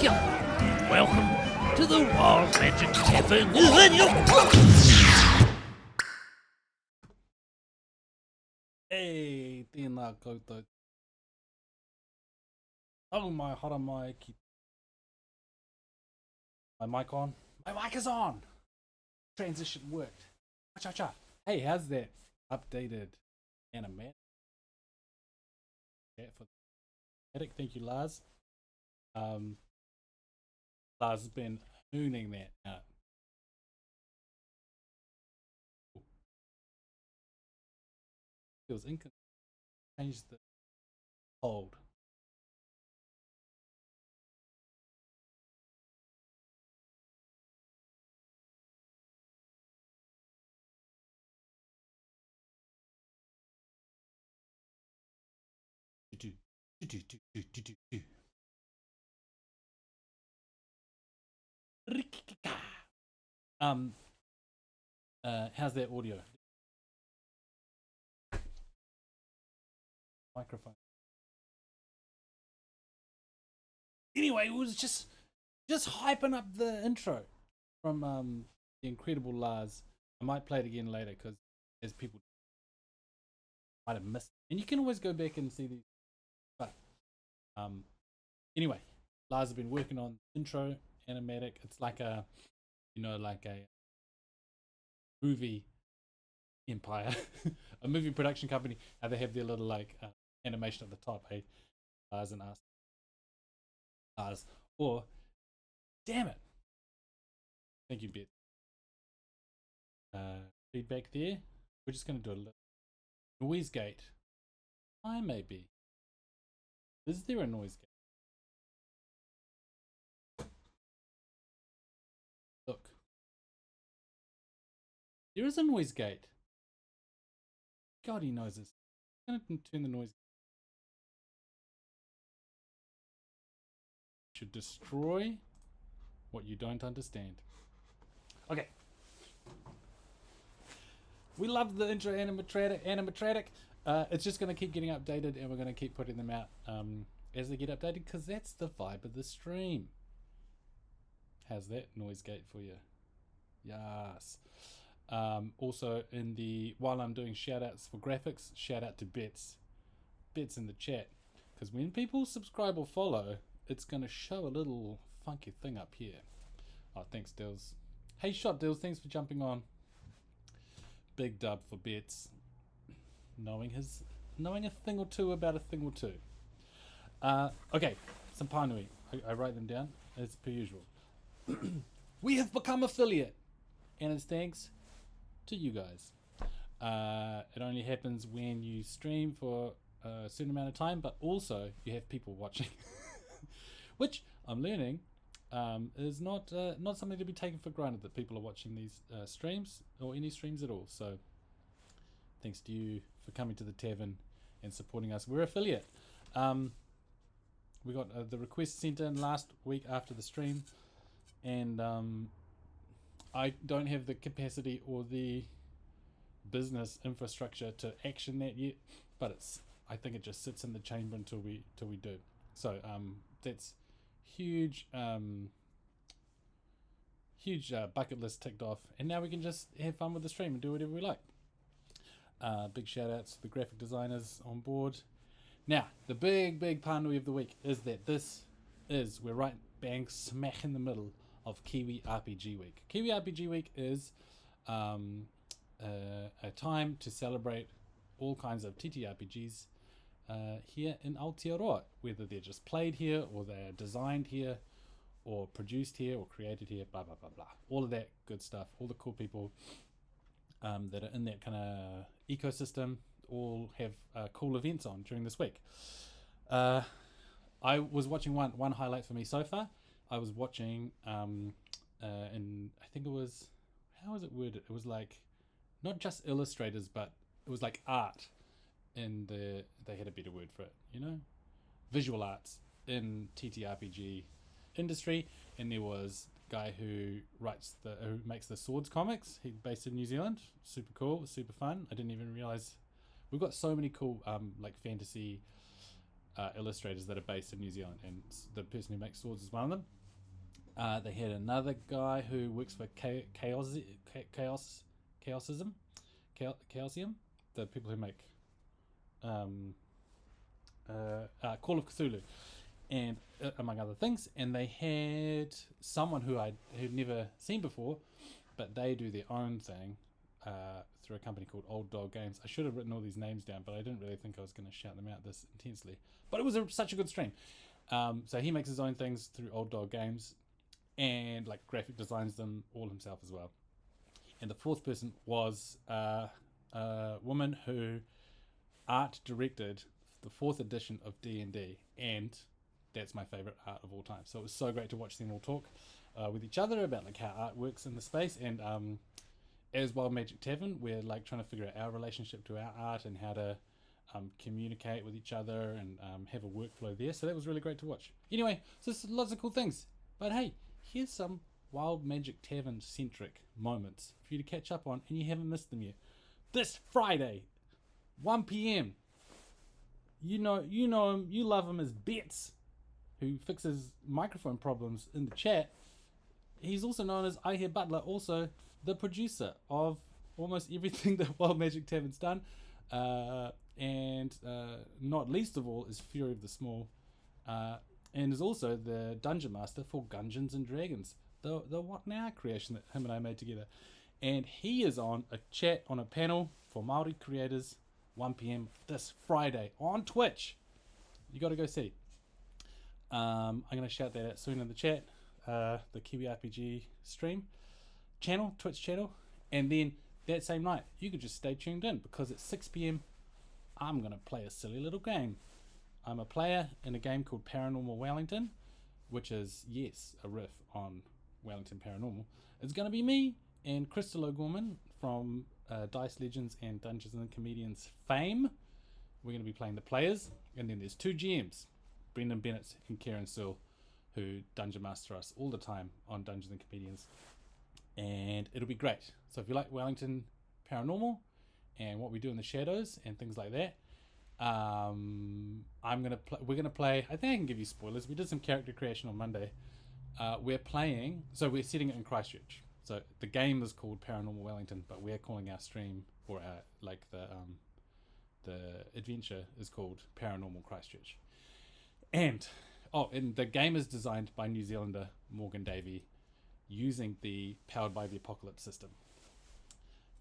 Welcome to the Wild Magic Tavern. Hey, tēnā koutou. Oh my hara mai ki. My mic on? My mic is on! Transition worked. Cha-cha-cha. Hey, how's that updated animatic? Thank you, Lars. Lars has been hooning that out. Feels inconsistent. Change the hold. How's that audio? Microphone. Anyway, it was just hyping up the intro from the incredible Lars. I might play it again later because as people might have missed it. And you can always go back and see these. But anyway, Lars has been working on intro animatic. It's like a like a movie empire, a movie production company. How they have their little like animation at the top. Hey, Lars and us. Lars. Or damn it. Thank you, Bet. Feedback there. We're just gonna do a little noise gate. Maybe. Is there a noise gate? Look. There is a noise gate. God, he knows this. I'm gonna turn the noise. Should destroy what you don't understand. Okay. We love the intro animatronic. It's just going to keep getting updated, and we're going to keep putting them out as they get updated, because that's the vibe of the stream. How's that noise gate for you? Yes. Also, while I'm doing shout outs for graphics, shout out to Bets in the chat, because when people subscribe or follow, it's going to show a little funky thing up here. Oh, thanks, Dills. Hey, Shot Dills, thanks for jumping on. Big dub for Bets. Knowing a thing or two about a thing or two. Okay, some Pānui. I write them down as per usual. We have become affiliate, and it's thanks to you guys. It only happens when you stream for a certain amount of time, but also you have people watching, which I'm learning is not something to be taken for granted, that people are watching these streams or any streams at all. So thanks to you for coming to the tavern and supporting us. We're affiliate. We got the request sent in last week after the stream, and I don't have the capacity or the business infrastructure to action that yet, but I think it just sits in the chamber until we do. So that's huge bucket list ticked off, and now we can just have fun with the stream and do whatever we like. Big shout outs to the graphic designers on board. Now, the big Pānui of the week is that we're right bang smack in the middle of Kiwi RPG Week. Kiwi RPG Week is a time to celebrate all kinds of TTRPGs here in Aotearoa, whether they're just played here or they're designed here or produced here or created here, blah blah blah blah, all of that good stuff. All the cool people that are in that kind of ecosystem all have cool events on during this week. I was watching one highlight for me so far. I was watching and I think it was, how was it worded? It was like not just illustrators, but it was like art in they had a better word for it, visual arts in TTRPG industry. And there was a guy who makes the Swords comics. He's based in New Zealand. Super cool, super fun. I didn't even realize we've got so many cool like fantasy illustrators that are based in New Zealand, and the person who makes swords is one of them. They had another guy who works for Chaosium, the people who make Call of Cthulhu, and among other things. And they had someone who I'd never seen before, but they do their own thing through a company called Old Dog Games. I should have written all these names down, but I didn't really think I was going to shout them out this intensely. But it was such a good stream. So he makes his own things through Old Dog Games, and like graphic designs them all himself as well. And the fourth person was a woman who art directed the 4th edition of D&D, and that's my favorite art of all time. So it was so great to watch them all talk with each other about like how art works in the space. And as Wild Magic Tavern, we're like trying to figure out our relationship to our art and how to communicate with each other and have a workflow there. So that was really great to watch. Anyway, so there's lots of cool things. But hey, here's some Wild Magic Tavern centric moments for you to catch up on, and you haven't missed them yet. This Friday, 1 p.m. You know him, you love him as Bets, who fixes microphone problems in the chat. He's also known as Aihe Butler, also the producer of almost everything that Wild Magic Tavern's done. And not least of all is Fury of the Small, and is also the Dungeon Master for Gungeons and Dragons, the What Now creation that him and I made together. And he is on a chat on a panel for Māori creators, 1 p.m. this Friday on Twitch. You got to go see. I'm going to shout that out soon in the chat. The Kiwi RPG stream channel, Twitch channel. And then that same night, you could just stay tuned in, because at 6 p.m. I'm going to play a silly little game. I'm a player in a game called Paranormal Wellington, which is, yes, a riff on Wellington Paranormal. It's going to be me and Crystal O'Gorman from Dice Legends and Dungeons and Comedians fame. We're going to be playing the players, and then there's 2 GMs, Brendan Bennett and Karen Searle, who Dungeon Master us all the time on Dungeons and Comedians, and it'll be great. So if you like Wellington Paranormal and what we do in the shadows and things like that, we're gonna play. I think I can give you spoilers. We did some character creation on Monday. We're setting it in Christchurch. So the game is called Paranormal Wellington, but we're calling our stream, or the adventure is called Paranormal Christchurch. And the game is designed by New Zealander Morgan Davey, using the Powered by the Apocalypse system.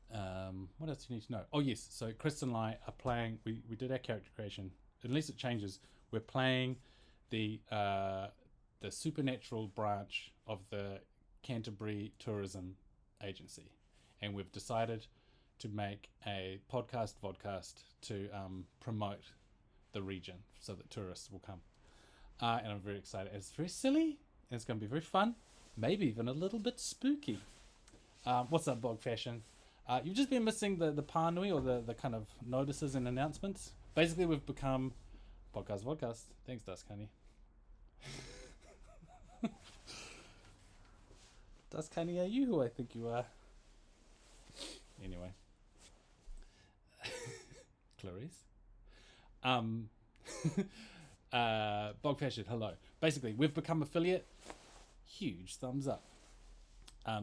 What else do you need to know? Oh yes, so Chris and I are playing. We did our character creation. Unless it changes, we're playing the supernatural branch of the Canterbury Tourism Agency, and we've decided to make a vodcast to promote the region so that tourists will come. And I'm very excited. It's very silly, and it's going to be very fun, maybe even a little bit spooky. What's up, Bog Fashion? You've just been missing the Pānui, or the kind of notices and announcements. Basically, we've become vodcast. Thanks, Duskani. Duskani, are you who I think you are? Anyway. Clarice. Bog Fashion, hello. Basically, we've become affiliate. Huge thumbs up.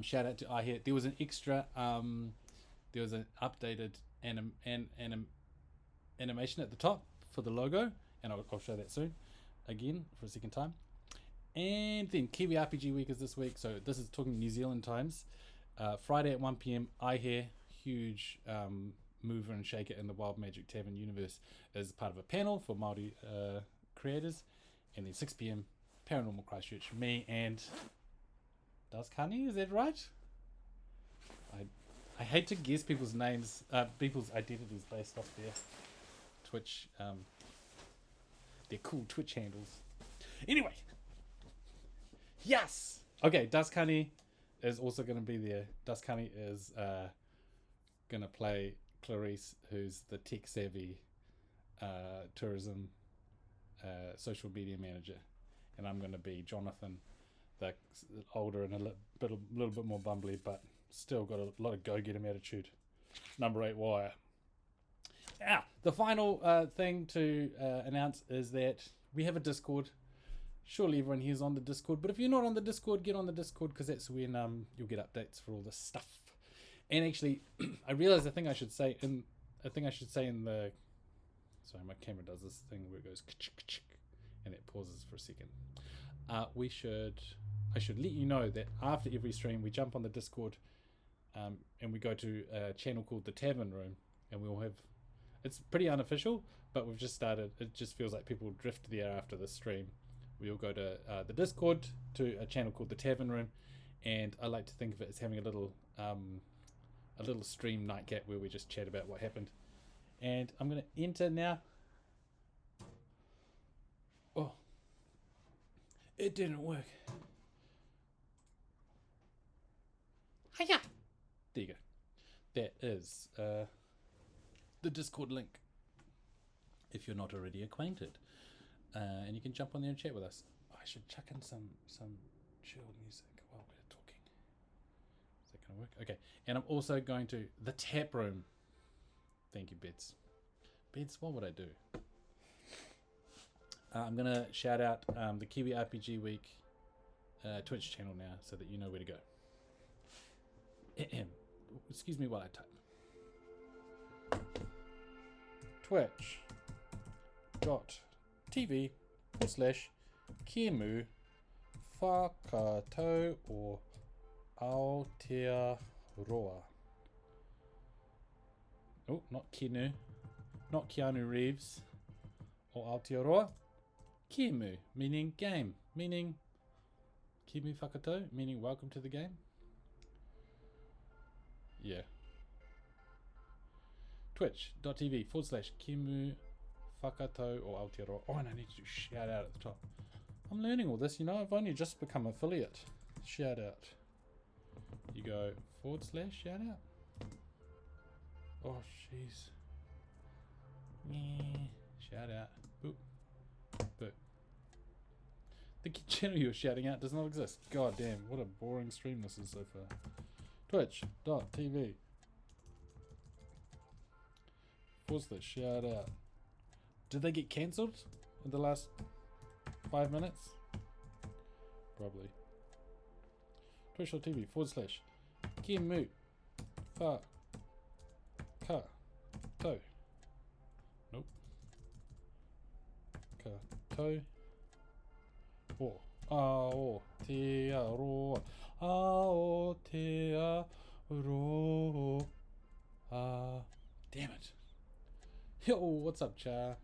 Shout out to Aihe. There was an extra. There was an updated animation at the top for the logo, and I'll show that soon, again for a second time. And then Kiwi RPG Week is this week, so this is talking New Zealand times. Friday at 1 p.m. Aihe, huge mover and shaker in the Wild Magic Tavern universe, is part of a panel for Māori creators. And then 6 p.m. Paranormal Christchurch, me and Duskani, is that right? I hate to guess people's names, people's identities based off their Twitch, their cool Twitch handles. Anyway, yes. Okay, Duskani is also going to be there. Duskani is going to play Clarice, who's the tech savvy tourism social media manager, and I'm going to be Jonathan, the older and a little bit more bumbly, but still got a lot of go-get-em attitude. Number 8 wire. The final thing to announce is that we have a Discord. Surely everyone here's on the Discord, but if you're not on the Discord, get on the Discord, because that's when you'll get updates for all this stuff. And actually, I realized I think I should say in the. Sorry, my camera does this thing where it goes and it pauses for a second. I should let you know that after every stream we jump on the Discord, and we go to a channel called the Tavern Room, and we'll have. It's pretty unofficial, but we've just started. It just feels like people drift there after the stream. We'll go to the Discord to a channel called the Tavern Room, and I like to think of it as having a little stream nightcap where we just chat about what happened. And I'm going to enter now. Oh, it didn't work. Hiya! There you go. That is the Discord link, if you're not already acquainted. And you can jump on there and chat with us. Oh, I should chuck in some chill music while we're talking. Is that going to work? Okay. And I'm also going to the tap room. Thank you, Beds. Beds, what would I do? I'm going to shout out the Kiwi RPG Week Twitch channel now so that you know where to go. Excuse me while I type. Twitch.tv/Kiemu Whakato o Aotearoa. Oh, not Kinu. Not Keanu Reeves. Or Aotearoa. Kiemu, meaning game. Meaning Kimu Whakato, meaning welcome to the game. Yeah. Twitch.tv/Kiemu Whakato or Aotearoa. Oh, and I need to do shout out at the top. I'm learning all this, you know. I've only just become affiliate. Shout out. You go /shout out. Oh, jeez. Shout out. Boop. Boop. The channel you're shouting out does not exist. God damn, what a boring stream this is so far. Twitch.tv /shout out. Did they get cancelled in the last 5 minutes? Probably. Twitch.tv /Kiemu Whakato. Nope. Kato. Oh. Aotearoa. Aotearoa. Damn it. Yo, what's up, cha?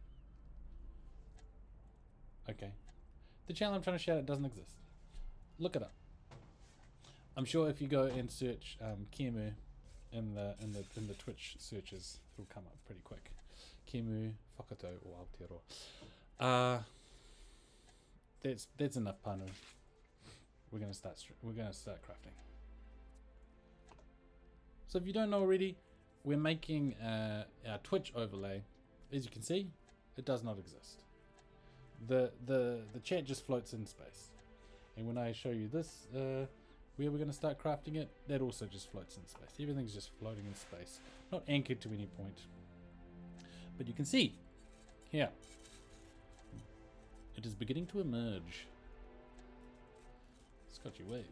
Okay. The channel I'm trying to shout out doesn't exist. Look it up. I'm sure if you go and search Kiemu in the Twitch searches, it'll come up pretty quick. Kiemu Whakato or Aotearoa. That's enough Pānui. We're gonna start crafting. So if you don't know already, we're making our Twitch overlay. As you can see, it does not exist. The chat just floats in space. And when I show you this, where we're going to start crafting it, that also just floats in space. Everything's just floating in space, not anchored to any point. But you can see here, it is beginning to emerge. Scotchy wave.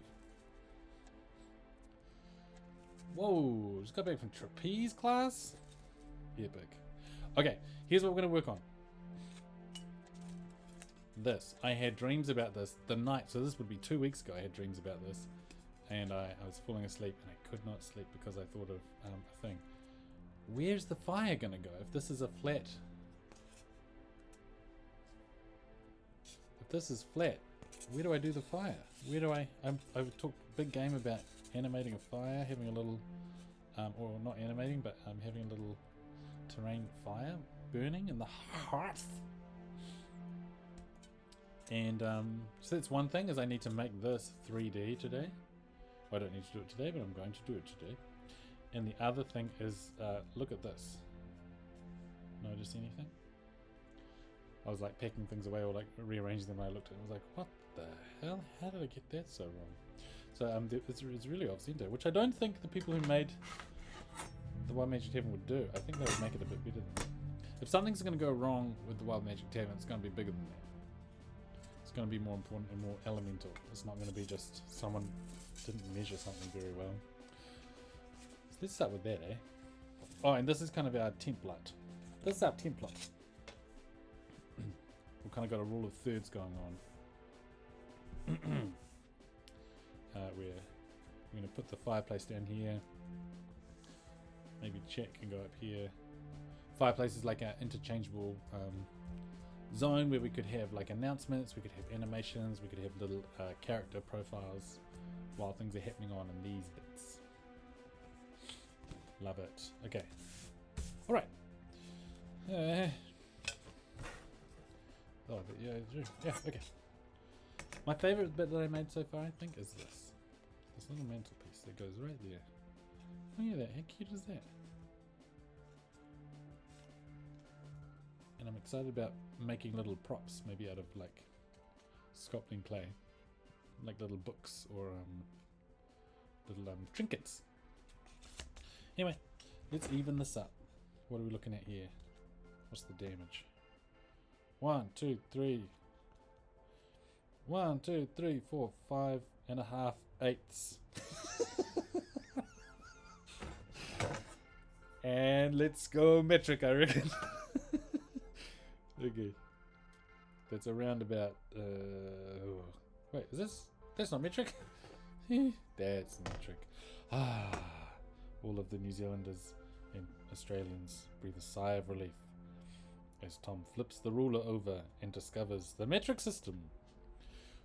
Whoa, just got back from trapeze class. Epic. Okay, here's what we're going to work on. This. I had dreams about this the night, so this would be 2 weeks ago I had dreams about this. And I was falling asleep and I could not sleep because I thought of a thing. Where's the fire going to go if this is a flat? If this is flat, where do I do the fire? Where do I talked big game about animating a fire, having a little, or not animating, but having a little terrain fire burning in the hearth. And so that's one thing, is I need to make this 3D today. Well, I don't need to do it today, but I'm going to do it today. And the other thing is, look at this. Notice anything? I was like packing things away or like rearranging them, and I looked at it and was like, what the hell? How did I get that so wrong? So it's really off center, which I don't think the people who made the Wild Magic Tavern would do. I think they would make it a bit better than that. If something's going to go wrong with the Wild Magic Tavern, it's going to be bigger than that. It's going to be more important and more elemental. It's not going to be just someone didn't measure something very well. So let's start with that, eh? Oh, and this is kind of our template. This is our template. We've kind of got a rule of thirds going on. We're going to put the fireplace down here. Maybe chat can go up here. Fireplace is like an interchangeable zone where we could have like announcements, we could have animations, we could have little character profiles while things are happening on in these bits. Love it. Okay. Alright. Oh, yeah, okay. My favourite bit that I made so far, I think, is this. This little mantelpiece that goes right there. Look at that, how cute is that? And I'm excited about making little props, maybe out of like sculpting clay. Like little books or little trinkets. Anyway, let's even this up. What are we looking at here? What's the damage? 1, 2, 3. 1, 2, 3, 4, 5.5 eighths. And let's go metric, I reckon. Okay. That's around about wait, is this? That's not metric? That's metric. All of the New Zealanders and Australians breathe a sigh of relief as Tom flips the ruler over and discovers the metric system.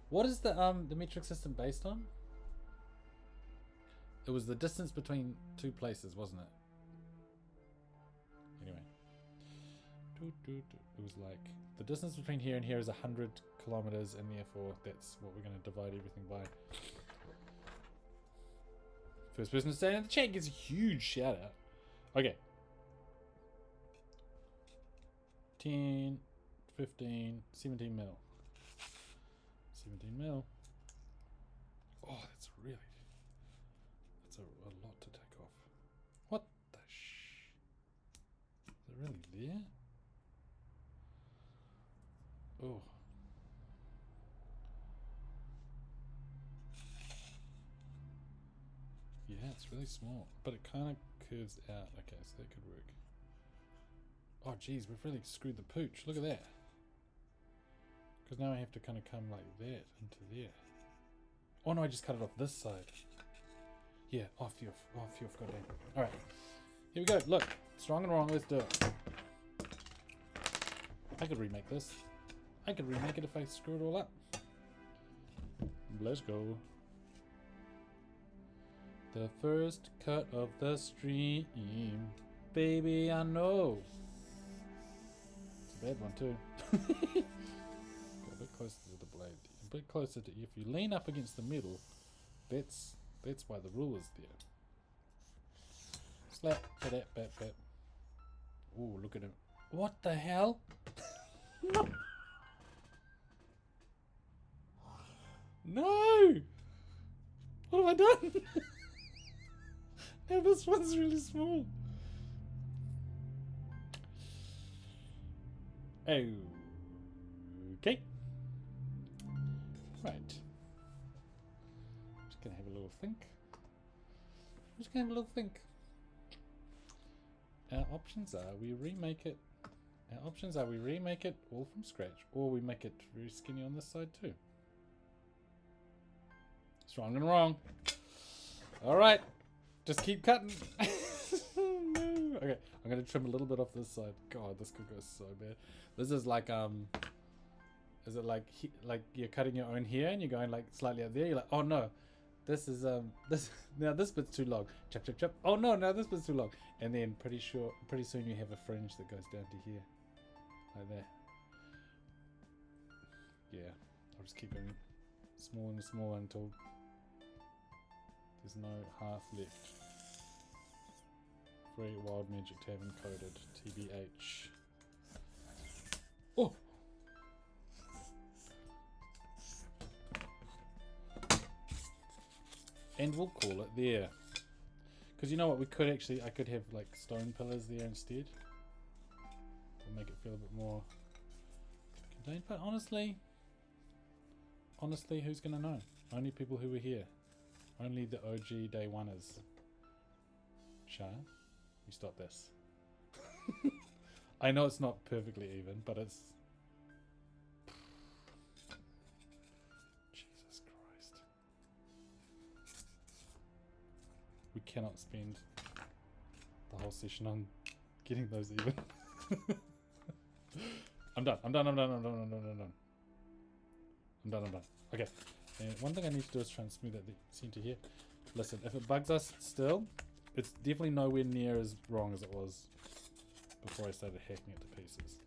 What is the metric system based on? It was the distance between two places, wasn't it? Anyway. It was like the distance between here and here is 100 kilometers, and therefore that's what we're going to divide everything by. First person to say in the chat gets a huge shout out. Okay. 10, 15, 17 mil. 17 mil. Oh, that's a lot to take off. What the Is it really there? Oh. Yeah, it's really small, but it kind of curves out. Okay, so that could work. Oh, geez, we've really screwed the pooch. Look at that. Because now I have to kind of come like that into there. Oh no, I just cut it off this side. Yeah, off you, goddamn. Alright, here we go. Look, strong and wrong, let's do it. I could remake this. I could remake it if I screw it all up. Let's go. The first cut of the stream. Baby, I know. It's a bad one too. Go a bit closer to the blade. A bit closer to, if you lean up against the middle, that's why the rule is there. Slap, bat, bat, bat. Ooh, look at him. What the hell? No! No! What have I done? Now this one's really small. Okay. Right. Just gonna have a little think. Our options are we remake it. Our options are we remake it all from scratch, or we make it very skinny on this side too. Strong and wrong. Alright. Just keep cutting. No. Okay, I'm gonna trim a little bit off this side. God, this could go so bad. This is like is it like you're cutting your own hair and you're going like slightly up there? You're like, oh no, this is this now this bit's too long. Chop chop chop. Oh no, now this bit's too long. And then pretty soon you have a fringe that goes down to here, like that. Yeah, I'll just keep going smaller and smaller until there's no half left. Free Wild Magic Tavern coded, TBH. Oh! And we'll call it there. Because you know what, I could have like stone pillars there instead. make it feel a bit more contained. But honestly, who's gonna know? Only people who were here. Only the OG day oneers. Shah, you stop this. I know it's not perfectly even, but it's... Jesus Christ. We cannot spend the whole session on getting those even. I'm done. Okay. And one thing I need to do is try and smooth out the center here. Listen, if it bugs us still, it's definitely nowhere near as wrong as it was before I started hacking it to pieces.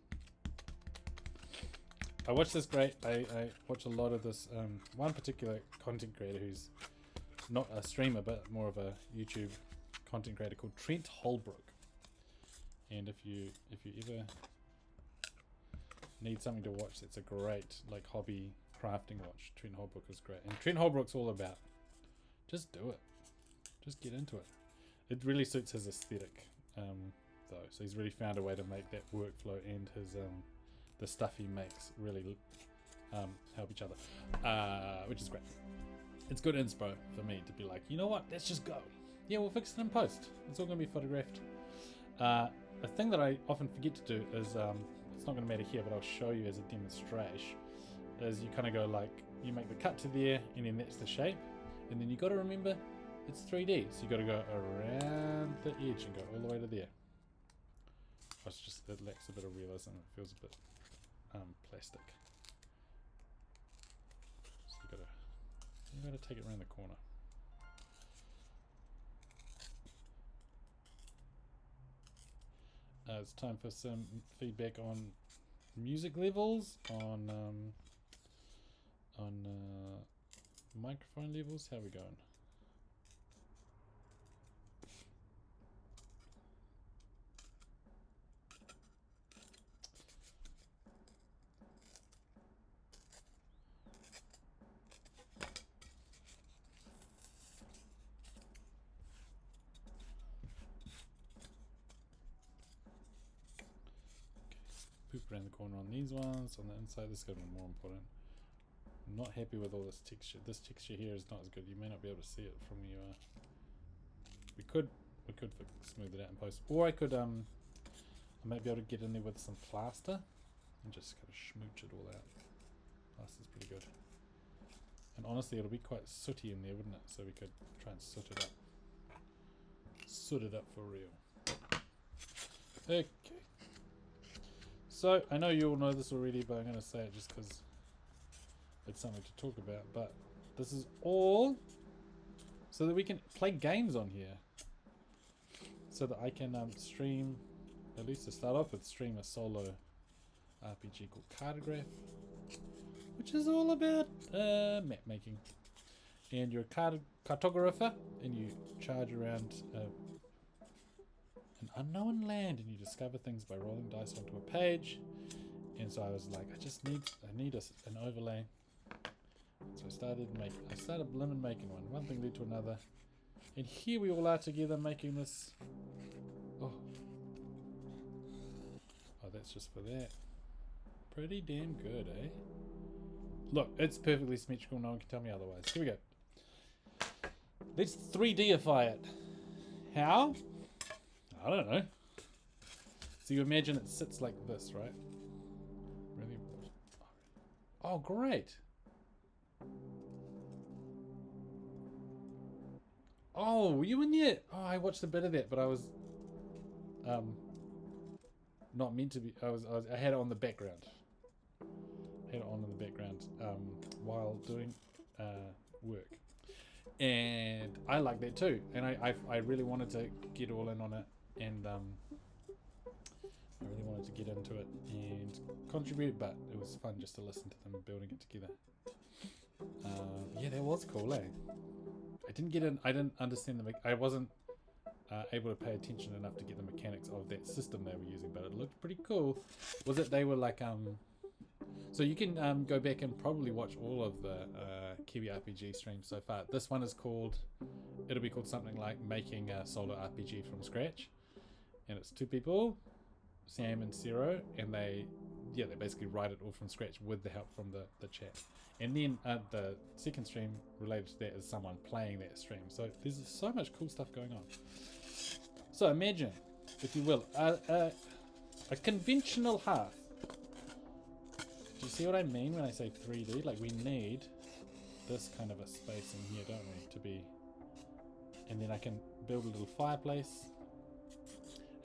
I watch this I watch a lot of this one particular content creator who's not a streamer but more of a YouTube content creator called Trent Holbrook. And if you ever need something to watch that's a great like hobby crafting watch, Trent Holbrook is great. And Trent Holbrook's all about just do it. Just get into it. It really suits his aesthetic. Though, so he's really found a way to make that workflow and his the stuff he makes really help each other, which is great. It's good inspo for me to be like, you know what, let's just go. Yeah, we'll fix it in post. It's all going to be photographed. A thing that I often forget to do is, it's not going to matter here, but I'll show you as a demonstration, is you kind of go like, you make the cut to there, and then that's the shape, and then you got to remember it's 3D, so you got to go around the edge and go all the way to there. It's just, it lacks a bit of realism. It feels a bit plastic. So you gotta take it around the corner. It's time for some feedback on music levels, on microphone levels. How are we going? Around the corner on these ones. On the inside, this is going to be more important. I'm not happy with all this texture. This texture here is not as good. You may not be able to see it from your. We could smooth it out in post, or I could I might be able to get in there with some plaster and just kind of schmooch it all out. Plaster's pretty good. And honestly, it'll be quite sooty in there, wouldn't it? So we could try and soot it up. Soot it up for real. Okay. So, I know you all know this already, but I'm going to say it just because it's something to talk about. But this is all so that we can play games on here. So that I can stream, at least to start off with, stream a solo RPG called Cartograph, which is all about map making. And you're a cartographer, and you charge around an unknown land, and you discover things by rolling dice onto a page. And so I was like, I need an overlay. So I started blimmin' making one. One thing led to another, and here we all are together making this. Oh, that's just for that. Pretty damn good, eh? Look, it's perfectly symmetrical. No one can tell me otherwise. Here we go. Let's 3Dify it. How? I don't know. So you imagine it sits like this, right? Really? Oh, great. Oh, were you in there? Oh, I watched a bit of that, but I was not meant to be. I had it on the background. Had it on in the background while doing work. And I like that too. And I really wanted to get all in on it. And I really wanted to get into it and contribute, but it was fun just to listen to them building it together. Yeah, that was cool, eh? I didn't understand I wasn't able to pay attention enough to get the mechanics of that system they were using, but it looked pretty cool. Was it they were like so you can go back and probably watch all of the Kiwi RPG streams so far. This one is it'll be called something like Making a Solo RPG from Scratch. And it's two people Sam and Zero, and they basically write it all from scratch with the help from the chat. And then the second stream related to that is someone playing that stream. So there's so much cool stuff going on. So imagine, if you will, a conventional hearth. Do you see what I mean when I say 3D? Like, we need this kind of a space in here, don't we, to be... And then I can build a little fireplace.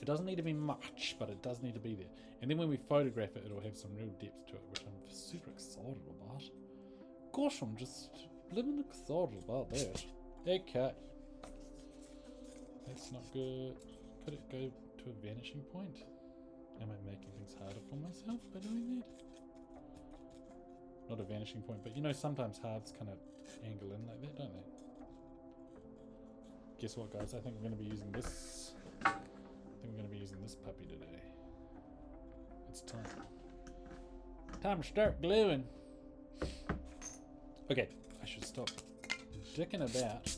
It doesn't need to be much, but it does need to be there. And then when we photograph it, it'll have some real depth to it, which I'm super excited about. Gosh, I'm just living excited about that. Okay. That's not good. Could it go to a vanishing point? Am I making things harder for myself by doing that? Not a vanishing point, but you know sometimes hearths kind of angle in like that, don't they? Guess what, guys? I think we're going to be using this. I think we're going to be using this puppy today. It's time. Time to start gluing. Okay, I should stop dicking about.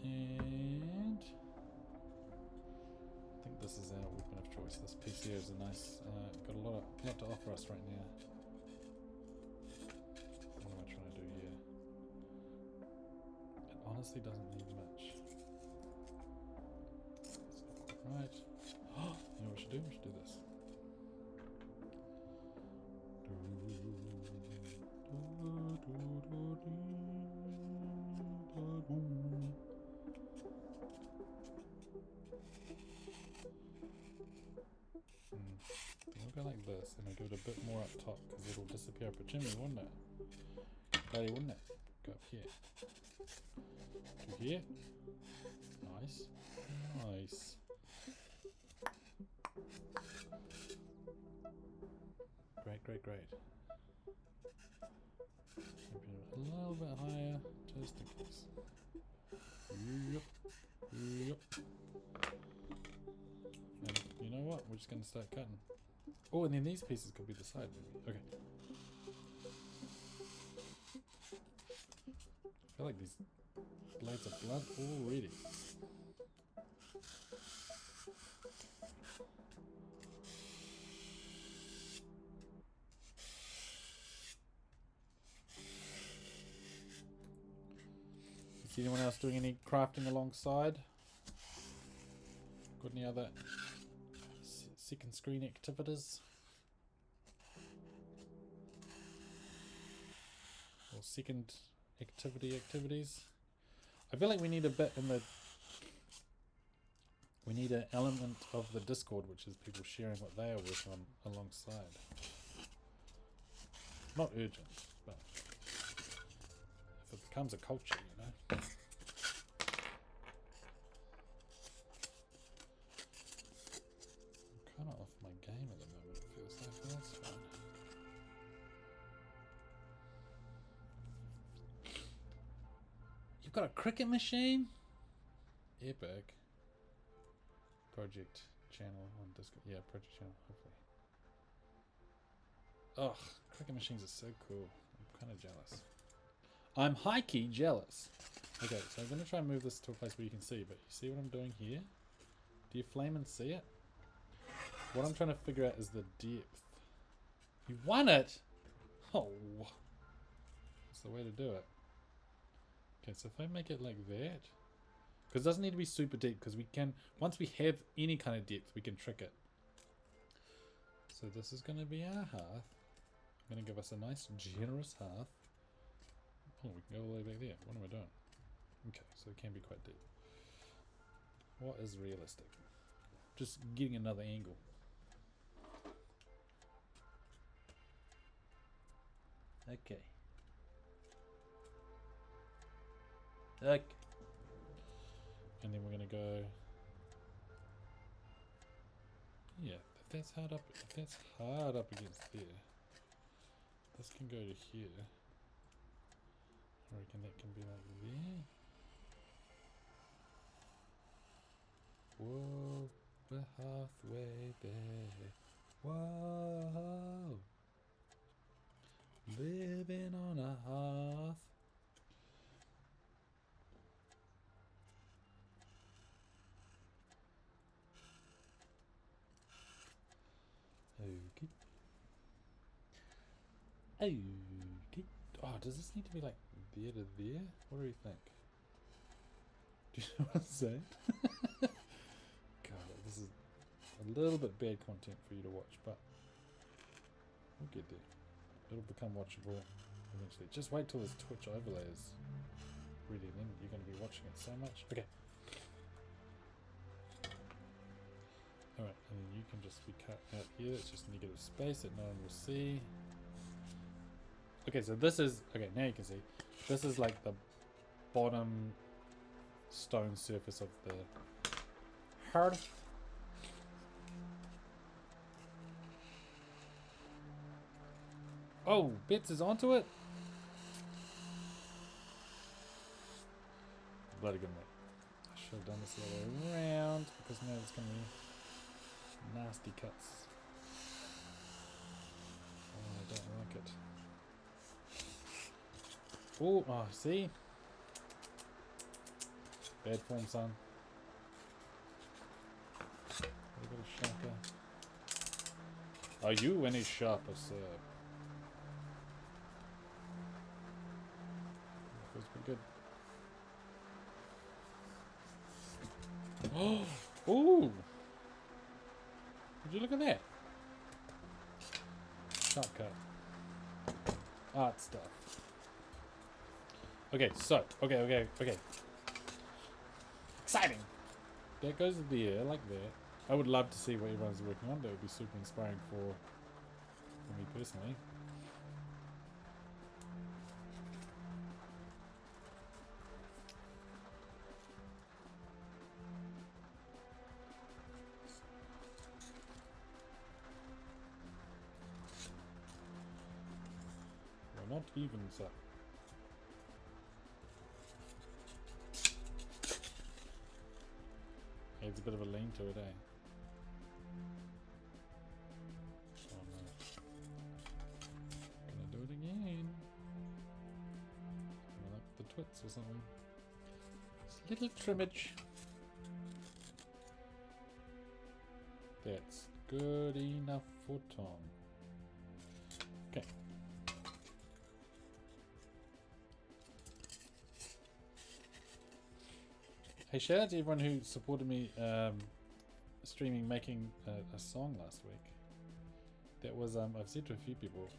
And I think this is our weapon of choice. This PC is a nice, got a lot to offer us right now. What am I trying to do here? It honestly doesn't need much. That's not quite right. You know what we should do? We should do this. We'll go like this, and I'll give it a bit more up top because it'll disappear up a chimney, wouldn't it? Bloody, wouldn't it? Go up here. To here. Nice. Nice. Great, great, great. Maybe a little bit higher, just in case. Yep. Yep. And you know what? We're just going to start cutting. Oh, and then these pieces could be the side, maybe. Okay. I feel like these blades of blood already. Is anyone else doing any crafting alongside? Got any other second screen activities? Or second activities? I feel like we need a bit in the... We need an element of the Discord, which is people sharing what they are working on alongside. Not urgent, but if it becomes a culture, you know. I'm kind of off my game at the moment, it feels like, but that's fine. You've got a cricket machine? Epic. Project channel on Discord. Yeah, project channel, hopefully. Ugh, cricket machines are so cool. I'm kind of jealous. I'm high-key jealous. Okay, so I'm going to try and move this to a place where you can see, but you see what I'm doing here? Do you flame and see it? What I'm trying to figure out is the depth. You won it! Oh, that's the way to do it. Okay, so if I make it like that, because it doesn't need to be super deep, because we can, once we have any kind of depth, we can trick it. So this is going to be our hearth. I'm going to give us a nice, generous hearth. Oh, we can go all the way back there. What am I doing? Okay, so it can be quite deep. What is realistic? Just getting another angle. Okay. Okay. And then we're gonna go. Yeah, if that's hard up against there. This can go to here. I reckon that can be like there. Whoa, the halfway there. Whoa, living on a hearth. Okay. Oh, does this need to be like there to there? What do you think? Do you know what I'm saying? God, this is a little bit bad content for you to watch, but we'll get there. It'll become watchable eventually. Just wait till this Twitch overlay is ready, then you're going to be watching it so much. Okay. Alright, and then you can just be cut out here. It's just negative space that no one will see. Okay, so this is... Okay, now you can see. This is like the bottom stone surface of the hearth. Oh, Bits is onto it? Bloody good, mate. I should have done this the other way around, because now it's going to be nasty cuts. Oh, I don't like it. Oh, see? Bad form, son. A little bit sharper. Are you any sharper, sir? That feels pretty good. Oh! Ooh! Would you look at that? Shortcut. Art stuff. Okay, so, okay. Exciting! There goes the air, like that. I would love to see what everyone's working on. That would be super inspiring for me personally. We're not even, sir. Adds a bit of a lean to it, eh? Oh no. Gonna do it again. Like the twits or something. Just little trimmage. That's good enough for Tom. Okay. Hey, shout out to everyone who supported me streaming making a song last week. That was, I've said to a few people,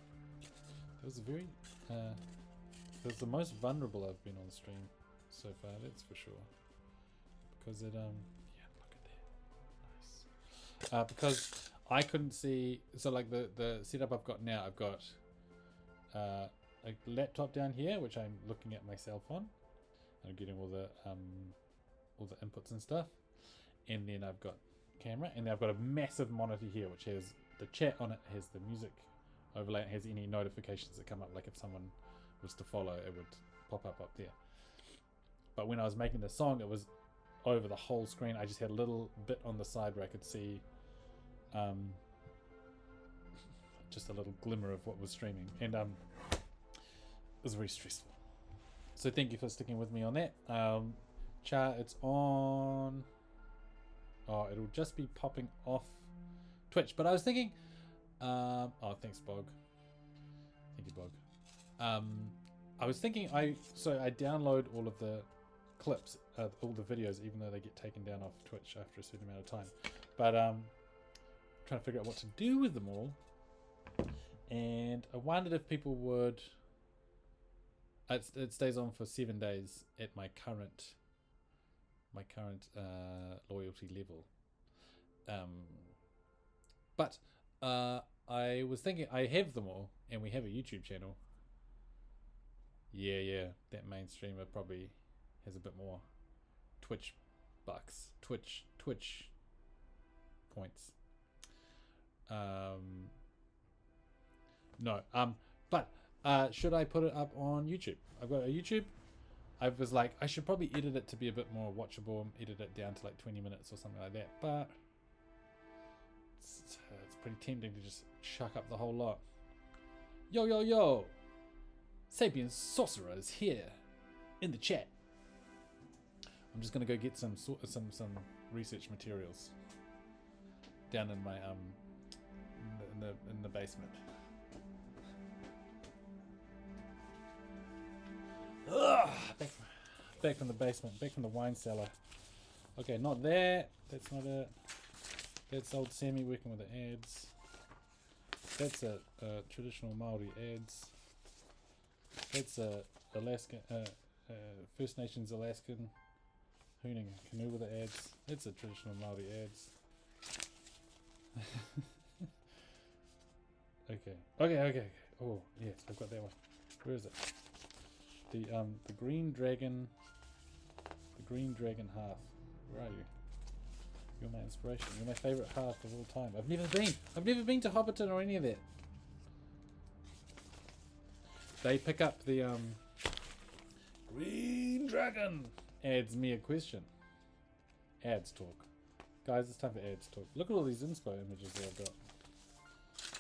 it was very, it was the most vulnerable I've been on stream so far, that's for sure. Because it, yeah, look at that, nice. Because I couldn't see, so like the setup I've got now, I've got a laptop down here, which I'm looking at myself on. I'm getting all the inputs and stuff, and then I've got camera, and then I've got a massive monitor here which has the chat on it, has the music overlay, it has any notifications that come up, like if someone was to follow it would pop up there. But when I was making the song, it was over the whole screen. I just had a little bit on the side where I could see just a little glimmer of what was streaming, and it was very stressful. So thank you for sticking with me on that. Char, it's on. Oh, it'll just be popping off Twitch. But I was thinking. Oh, thanks, Bog. Thank you, Bog. I was thinking I download all of the clips, all the videos, even though they get taken down off Twitch after a certain amount of time. But trying to figure out what to do with them all. And I wondered if people would. It stays on for 7 days at my current loyalty level. But I was thinking, I have them all, and we have a YouTube channel. Yeah, that main streamer probably has a bit more Twitch bucks, Twitch points. No, but should I put it up on YouTube? I've got a YouTube. I was like, I should probably edit it to be a bit more watchable and edit it down to like 20 minutes or something like that. But it's pretty tempting to just chuck up the whole lot. Yo! Sapien Sorcerer is here in the chat. I'm just gonna go get some research materials down in my in the basement. back from the basement, back from the wine cellar. Okay, not that. That's not it. That's old Sammy working with the ads. That's a traditional Maori ads. That's a Alaska, First Nations Alaskan hooning a canoe with the ads. That's a traditional Maori ads. Okay. Oh yes, I've got that one. Where is it? The green dragon. The green dragon Hearth. Where are you? You're my inspiration. You're my favourite Hearth of all time. I've never been to Hobbiton or any of that. They pick up the green dragon. Adds me a question. Ads talk. Guys, it's time for ads talk. Look at all these inspo images that I've got.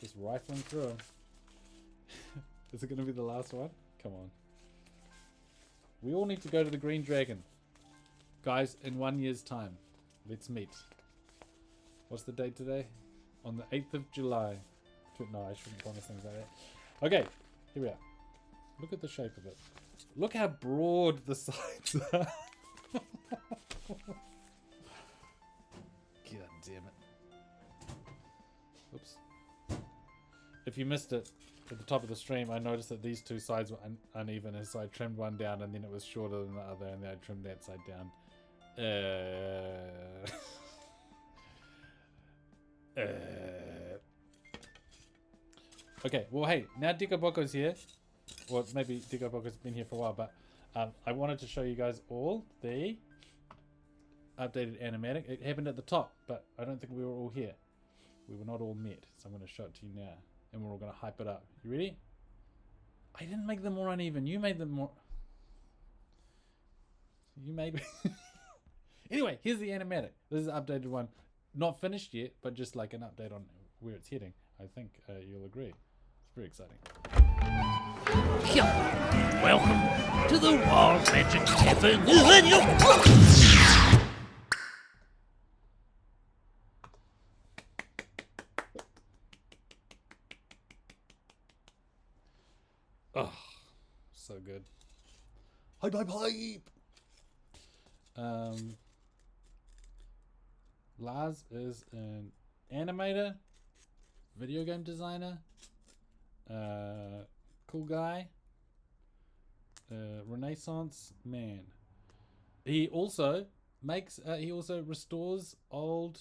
Just rifling through them. Is it going to be the last one? Come on. We all need to go to the Green Dragon. Guys, in 1 year's time. Let's meet. What's the date today? On the 8th of July. No, I shouldn't promise things like that. Okay, here we are. Look at the shape of it. Look how broad the sides are. God damn it. Oops. If you missed it at the top of the stream, I noticed that these two sides were uneven, and so I trimmed one down, and then it was shorter than the other, and then I trimmed that side down. Okay, well, hey, now Dikaboko's here. Well, maybe Dikaboko's been here for a while, but I wanted to show you guys all the updated animatic. It happened at the top, but I don't think we were all here. We were not all met, so I'm going to show it to you now, and we're all going to hype it up. You ready? I didn't make them more uneven. You made them more... You made... Anyway, here's the animatic. This is the updated one. Not finished yet, but just like an update on where it's heading. I think you'll agree. It's very exciting. Welcome to the Wild Magic Tavern. Oh, so good. Hype. Lars is an animator, video game designer, cool guy, Renaissance man. He also makes, he also restores old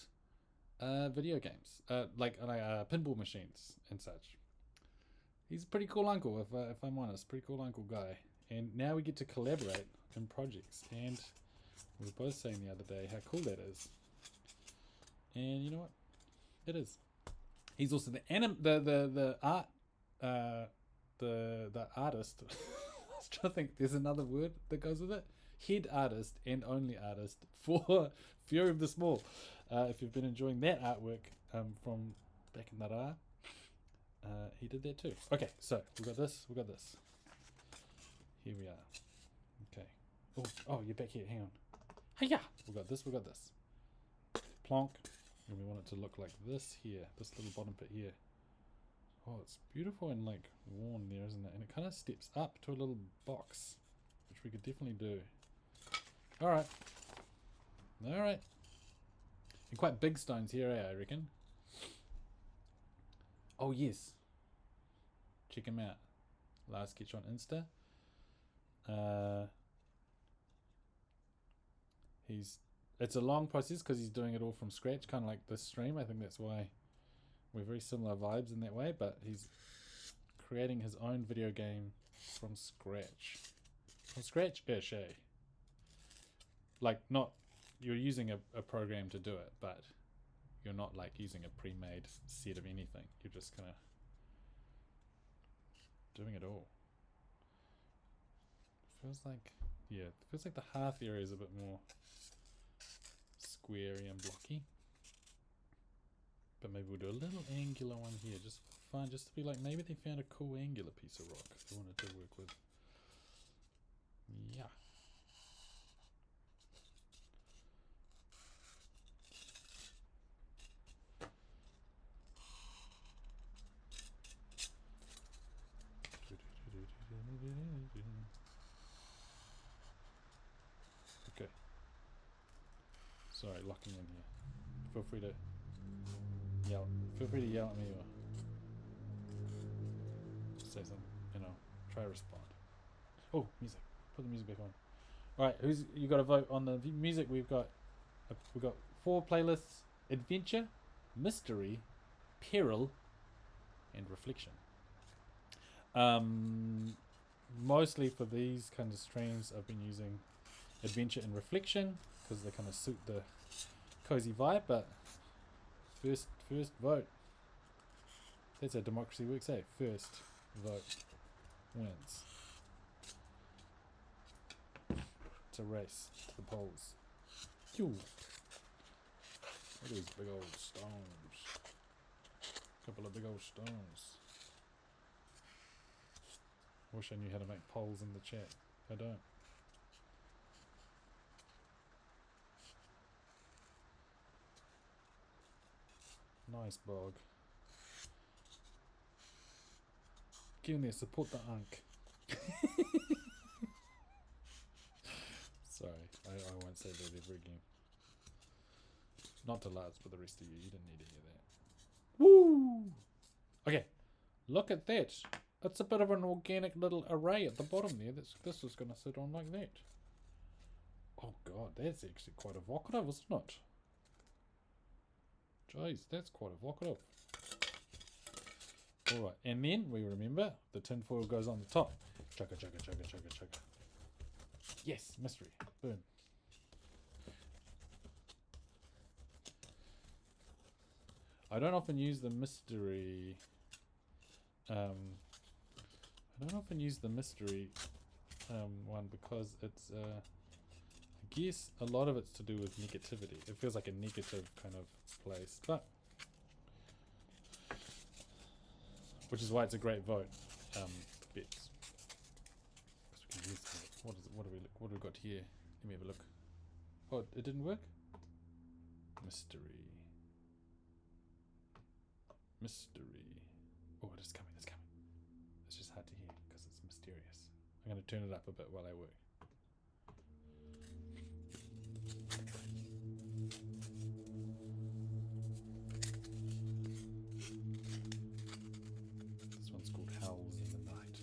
video games, like pinball machines and such. He's a pretty cool uncle, if I'm honest. Pretty cool uncle guy. And now we get to collaborate in projects. And we were both saying the other day how cool that is. And you know what? It is. He's also the artist. I was trying to think. There's another word that goes with it. Head artist and only artist for Fury of the Small. If you've been enjoying that artwork from back in the Ra, he did that too. Okay, so we got this. Here we are. Okay. Oh, you're back here. Hang on. Hiya! We got this. Plonk. And we want it to look like this here. This little bottom bit here. Oh, it's beautiful and like worn there, isn't it? And it kind of steps up to a little box, which we could definitely do. Alright. And quite big stones here, I reckon. Oh, yes. Check him out. Lars Sketch on Insta. It's a long process because he's doing it all from scratch, kind of like this stream. I think that's why we're very similar vibes in that way, but he's creating his own video game from scratch. From scratch-ish, eh? Like, not, you're using a program to do it, but you're not like using a pre-made set of anything. You're just kind of doing it all. Feels like the Hearth area is a bit more squarey and blocky. But maybe we'll do a little angular one here, just for fun, just to be like, maybe they found a cool angular piece of rock they wanted to work with. Yeah. Sorry, locking in here. Feel free to yell. Feel free to yell at me or say something. You know, try to respond. Oh, music. Put the music back on. All right, you got to vote on the music? We've got 4 playlists: adventure, mystery, peril, and reflection. Mostly for these kind of streams, I've been using adventure and reflection because they kind of suit the cozy vibe. But first vote. That's how democracy works, eh? First vote wins. It's a race to the polls. Phew. Look at these big old stones. Couple of big old stones. Wish I knew how to make polls in the chat. I don't. Nice bog. Get in there, support the unk. Sorry, I won't say that ever again. Not to Lars, but the rest of you. You didn't need to hear that. Woo! Okay, look at that. It's a bit of an organic little array at the bottom there. This is going to sit on like that. Oh god, that's actually quite evocative, isn't it? Jeez, that's quite evocative. Alright, and then we remember the tinfoil goes on the top. Chugga, chugga, chugga, chugga, chugga. Yes, mystery. Boom. I don't often use the mystery. One because it's I guess a lot of it's to do with negativity. It feels like a negative kind of place, but which is why it's a great vote. Bits. We can use it. What is it? What do we got here? Let me have a look. Oh, it didn't work? Mystery. Oh, it is coming, it's coming. It's just hard to hear because it's mysterious. I'm going to turn it up a bit while I work. This one's called Howls in the Night.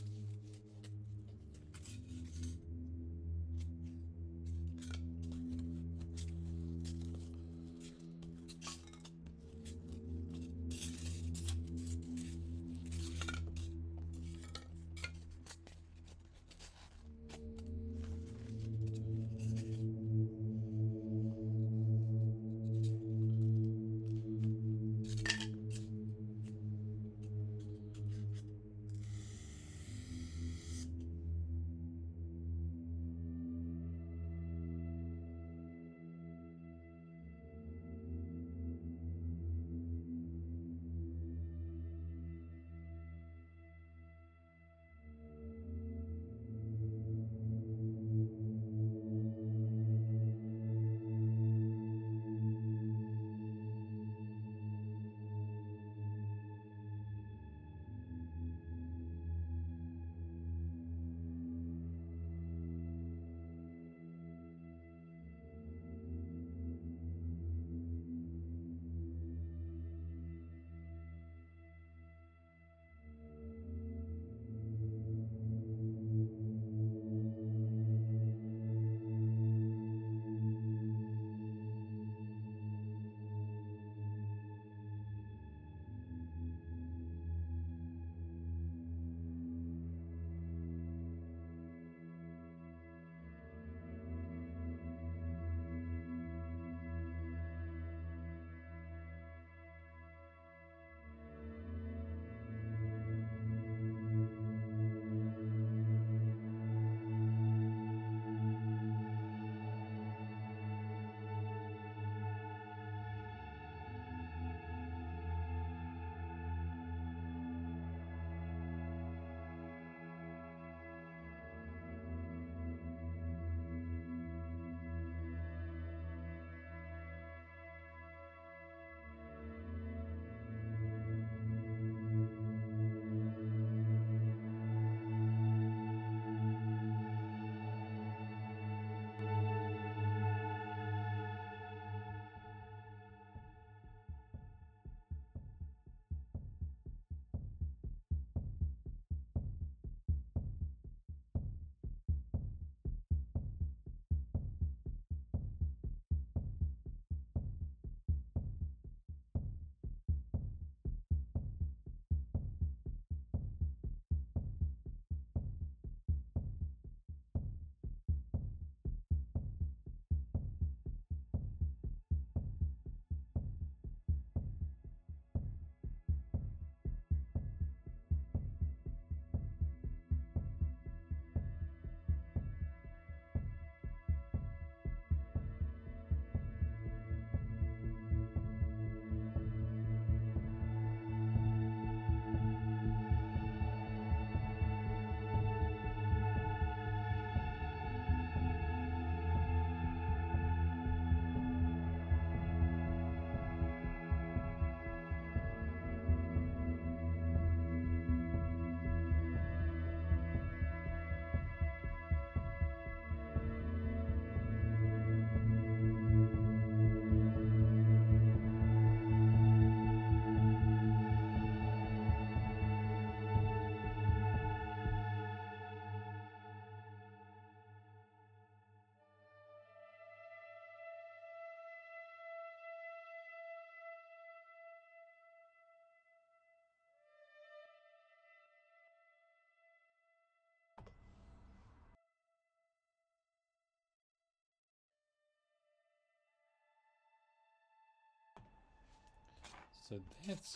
So that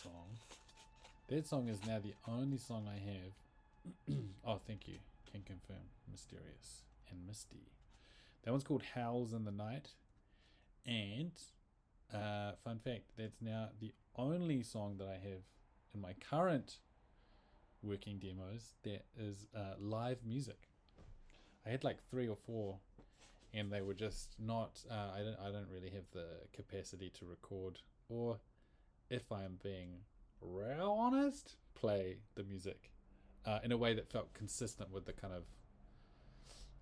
song is now the only song I have. Oh, thank you. Can confirm. Mysterious and Misty. That one's called Howls in the Night. And fun fact, that's now the only song that I have in my current working demos that is live music. I had like 3 or 4, and they were just not. I don't really have the capacity to record, or if I'm being real honest, play the music in a way that felt consistent with the kind of.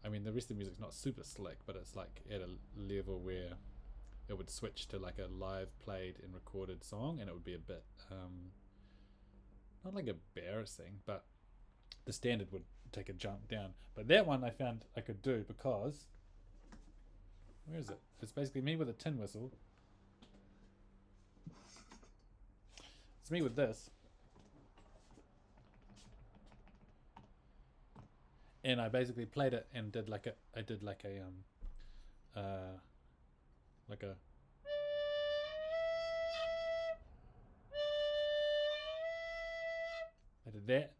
I mean, the rest of the music's not super slick, but it's like at a level where it would switch to like a live played and recorded song, and it would be a bit not like embarrassing, but the standard would take a jump down. But that one I found I could do because where is it? It's basically me with a tin whistle. It's me with this. And I basically played it and did like a I did like a I did that.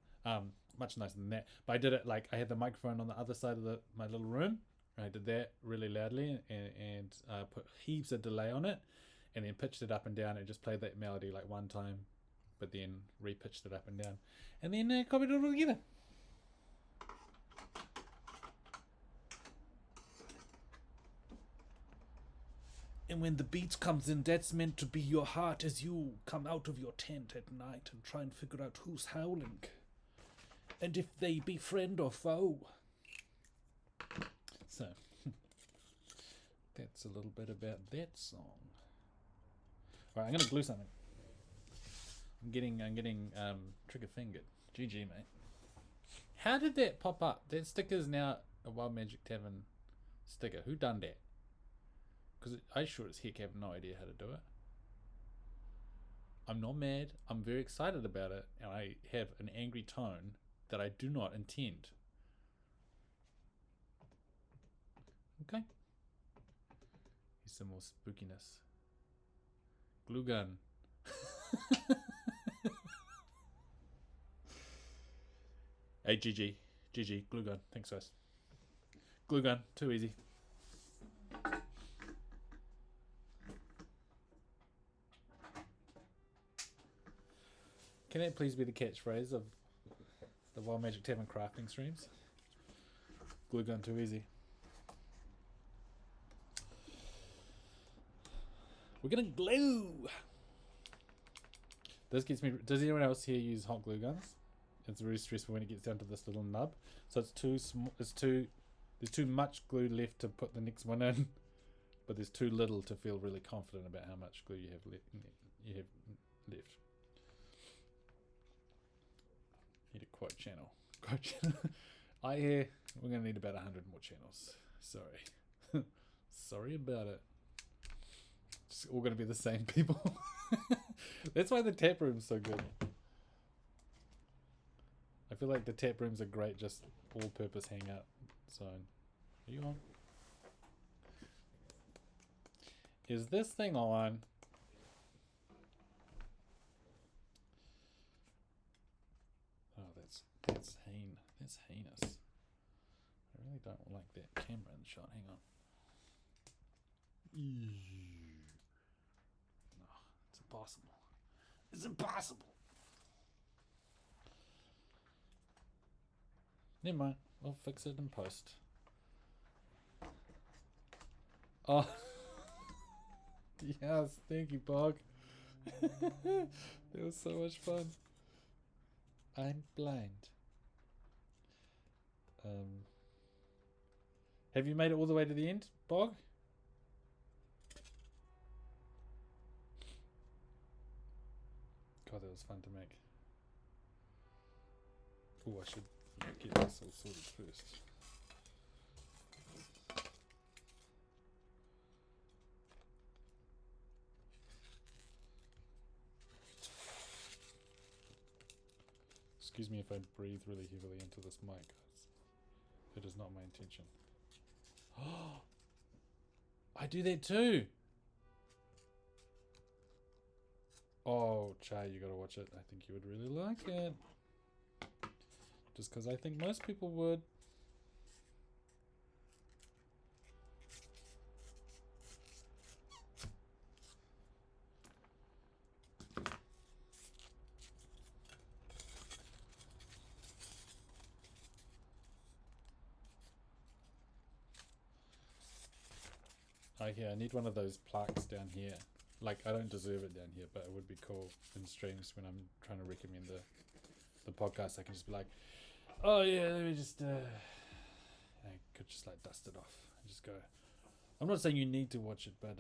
Much nicer than that. But I did it like I had the microphone on the other side of my little room. And I did that really loudly and put heaps of delay on it, and then pitched it up and down and just played that melody like one time, but then re-pitched it up and down, and then copied it all together. And when the beat comes in, that's meant to be your heart as you come out of your tent at night and try and figure out who's howling, and if they be friend or foe. So, that's a little bit about that song. Alright, I'm going to glue something. I'm getting trigger fingered. GG, mate. How did that pop up? That sticker's now a Wild Magic Tavern sticker. Who done that? Because I sure as heck have no idea how to do it. I'm not mad. I'm very excited about it. And I have an angry tone that I do not intend. Okay. Here's some more spookiness. Glue gun. Hey, GG. GG. Glue gun. Thanks, guys. Glue gun. Too easy. Can that please be the catchphrase of the Wild Magic Tavern crafting streams? Glue gun too easy. We're gonna glue. This gets me. Does anyone else here use hot glue guns? It's really stressful when it gets down to this little nub. So it's too small. There's too much glue left to put the next one in, but there's too little to feel really confident about how much glue you have left. Need a quote channel. Aihe, we're gonna need about 100 more channels. Sorry. Sorry about it. It's all gonna be the same people. That's why the tap room's so good. I feel like the tap rooms are great, just all-purpose hangout zone. Are you on? Is this thing on? Oh, that's heinous. I really don't like that camera in the shot. Hang on. No, it's impossible. It's impossible. Never mind. I'll fix it in post. Oh. Yes, thank you, Bog. It was so much fun. I'm blind. Have you made it all the way to the end, Bog? God, that was fun to make. Oh, I should get this all sorted first. Excuse me if I breathe really heavily into this mic. It is not my intention. Oh, I do that too. Oh, Chai, you gotta watch it. I think you would really like it. Just because I think most people would. Aihe, I need one of those plaques down here. Like, I don't deserve it down here, but it would be cool in streams when I'm trying to recommend the podcast. I can just be like, oh yeah, let me just, I could just like dust it off and just go. I'm not saying you need to watch it, but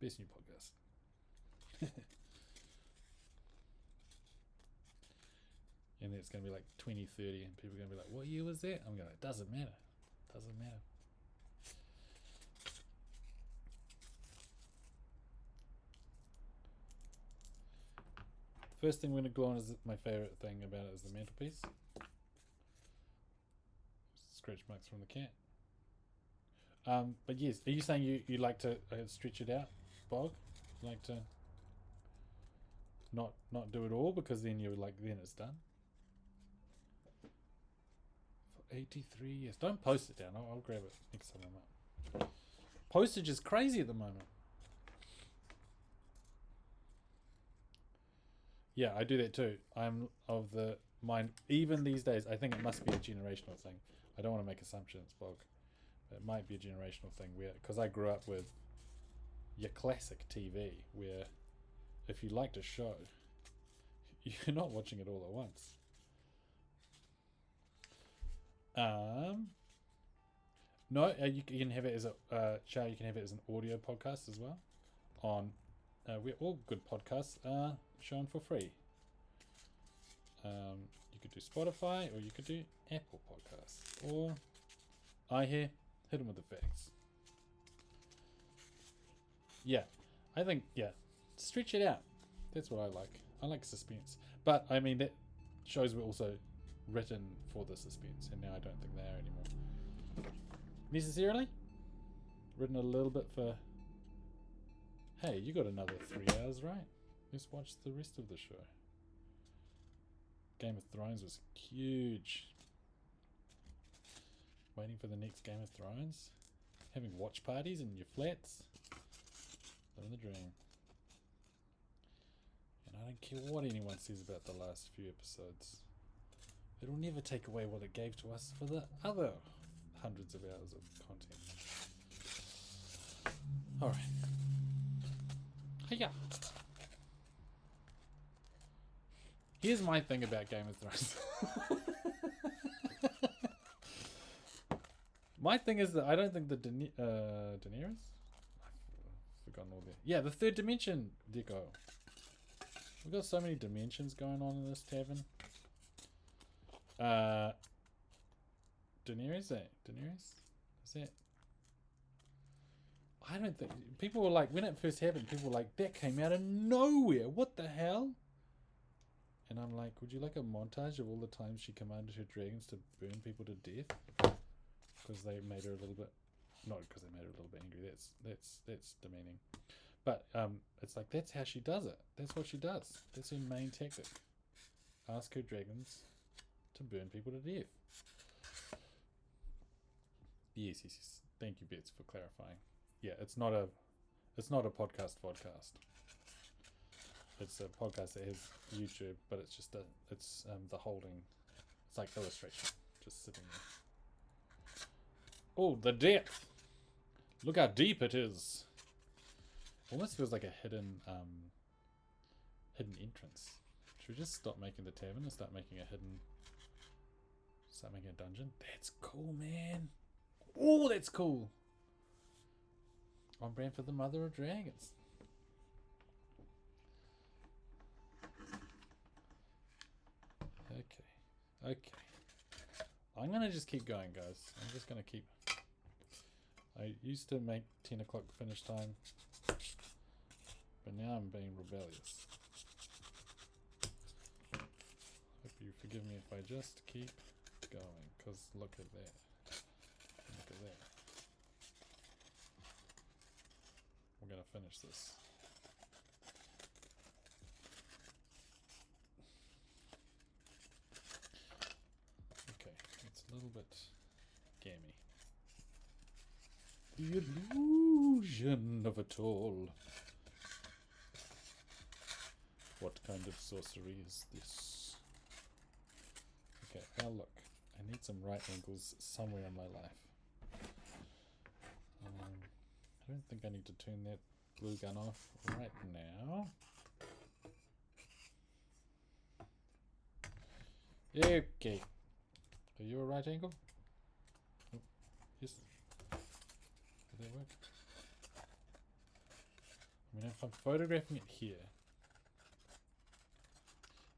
best new podcast. And then it's going to be like 2030 and people are going to be like, what year was that? I'm going to, doesn't matter. Doesn't matter. First thing we're going to glue on is my favourite thing about it is the mantelpiece. Scratch marks from the cat. But yes, are you saying you like to stretch it out, Bog? You like to not do it all because then you're like, then it's done? For 83 years. Don't post it down. I'll grab it next time I'm up. Postage is crazy at the moment. Yeah, I do that too. I'm of the mind, even these days, I think it must be a generational thing. I don't want to make assumptions, Bog. But it might be a generational thing where, because I grew up with your classic TV, where if you liked a show, you're not watching it all at once. No, you can have it as a show. You can have it as an audio podcast as well. On where all good podcasts are shown for free. You could do Spotify, or you could do Apple Podcasts, or Aihe. Hit them with the facts. Yeah, I think, yeah, stretch it out. That's what I like. I like suspense. But, I mean, that shows were also written for the suspense, and now I don't think they are anymore. Necessarily? Written a little bit for, hey, you got another 3 hours, right? Let's watch the rest of the show. Game of Thrones was huge. Waiting for the next Game of Thrones. Having watch parties in your flats. Living the dream. And I don't care what anyone says about the last few episodes. It'll never take away what it gave to us for the other hundreds of hours of content. Alright. Hiya! Here's my thing about Game of Thrones. My thing is that I don't think the Daenerys? I've forgotten all that. Yeah, the third dimension deco. We've got so many dimensions going on in this tavern. Daenerys, eh? Daenerys? Is that? I don't think... People were like, when it first happened, people were like, that came out of nowhere. What the hell? And I'm like, would you like a montage of all the times she commanded her dragons to burn people to death? Because they made her a little bit... Not because they made her a little bit angry. That's demeaning. But it's like, that's how she does it. That's what she does. That's her main tactic. Ask her dragons to burn people to death. Yes. Thank you, Bets, for clarifying. Yeah, it's not a podcast. It's a podcast that has YouTube, but it's just the holding. It's like illustration, just sitting there. Oh, the depth! Look how deep it is. Almost feels like a hidden entrance. Should we just stop making the tavern and start making a dungeon? That's cool, man. Oh, that's cool. On brand for the Mother of Dragons. Okay. I'm gonna just keep going, guys. I'm just gonna keep... I used to make 10 o'clock finish time, but now I'm being rebellious. Hope you forgive me if I just keep going, because look at that. Look at that. We're gonna finish this. little bit gamey. The illusion of it all. What kind of sorcery is this? Okay, now look. I need some right angles somewhere in my life. I don't think I need to turn that glue gun off right now. Okay. Are you a right angle? Oh, yes. Does that work? I mean, if I'm photographing it here,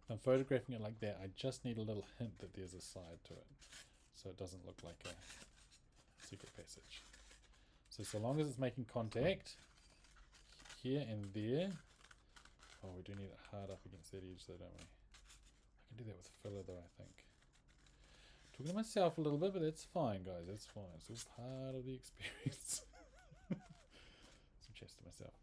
if I'm photographing it like that, I just need a little hint that there's a side to it, so it doesn't look like a secret passage. So long as it's making contact here and there. Oh, we do need it hard up against that edge though, don't we? I can do that with filler though, I think. Talking to myself a little bit, but that's fine, guys. That's fine. It's all part of the experience. Some chest to myself.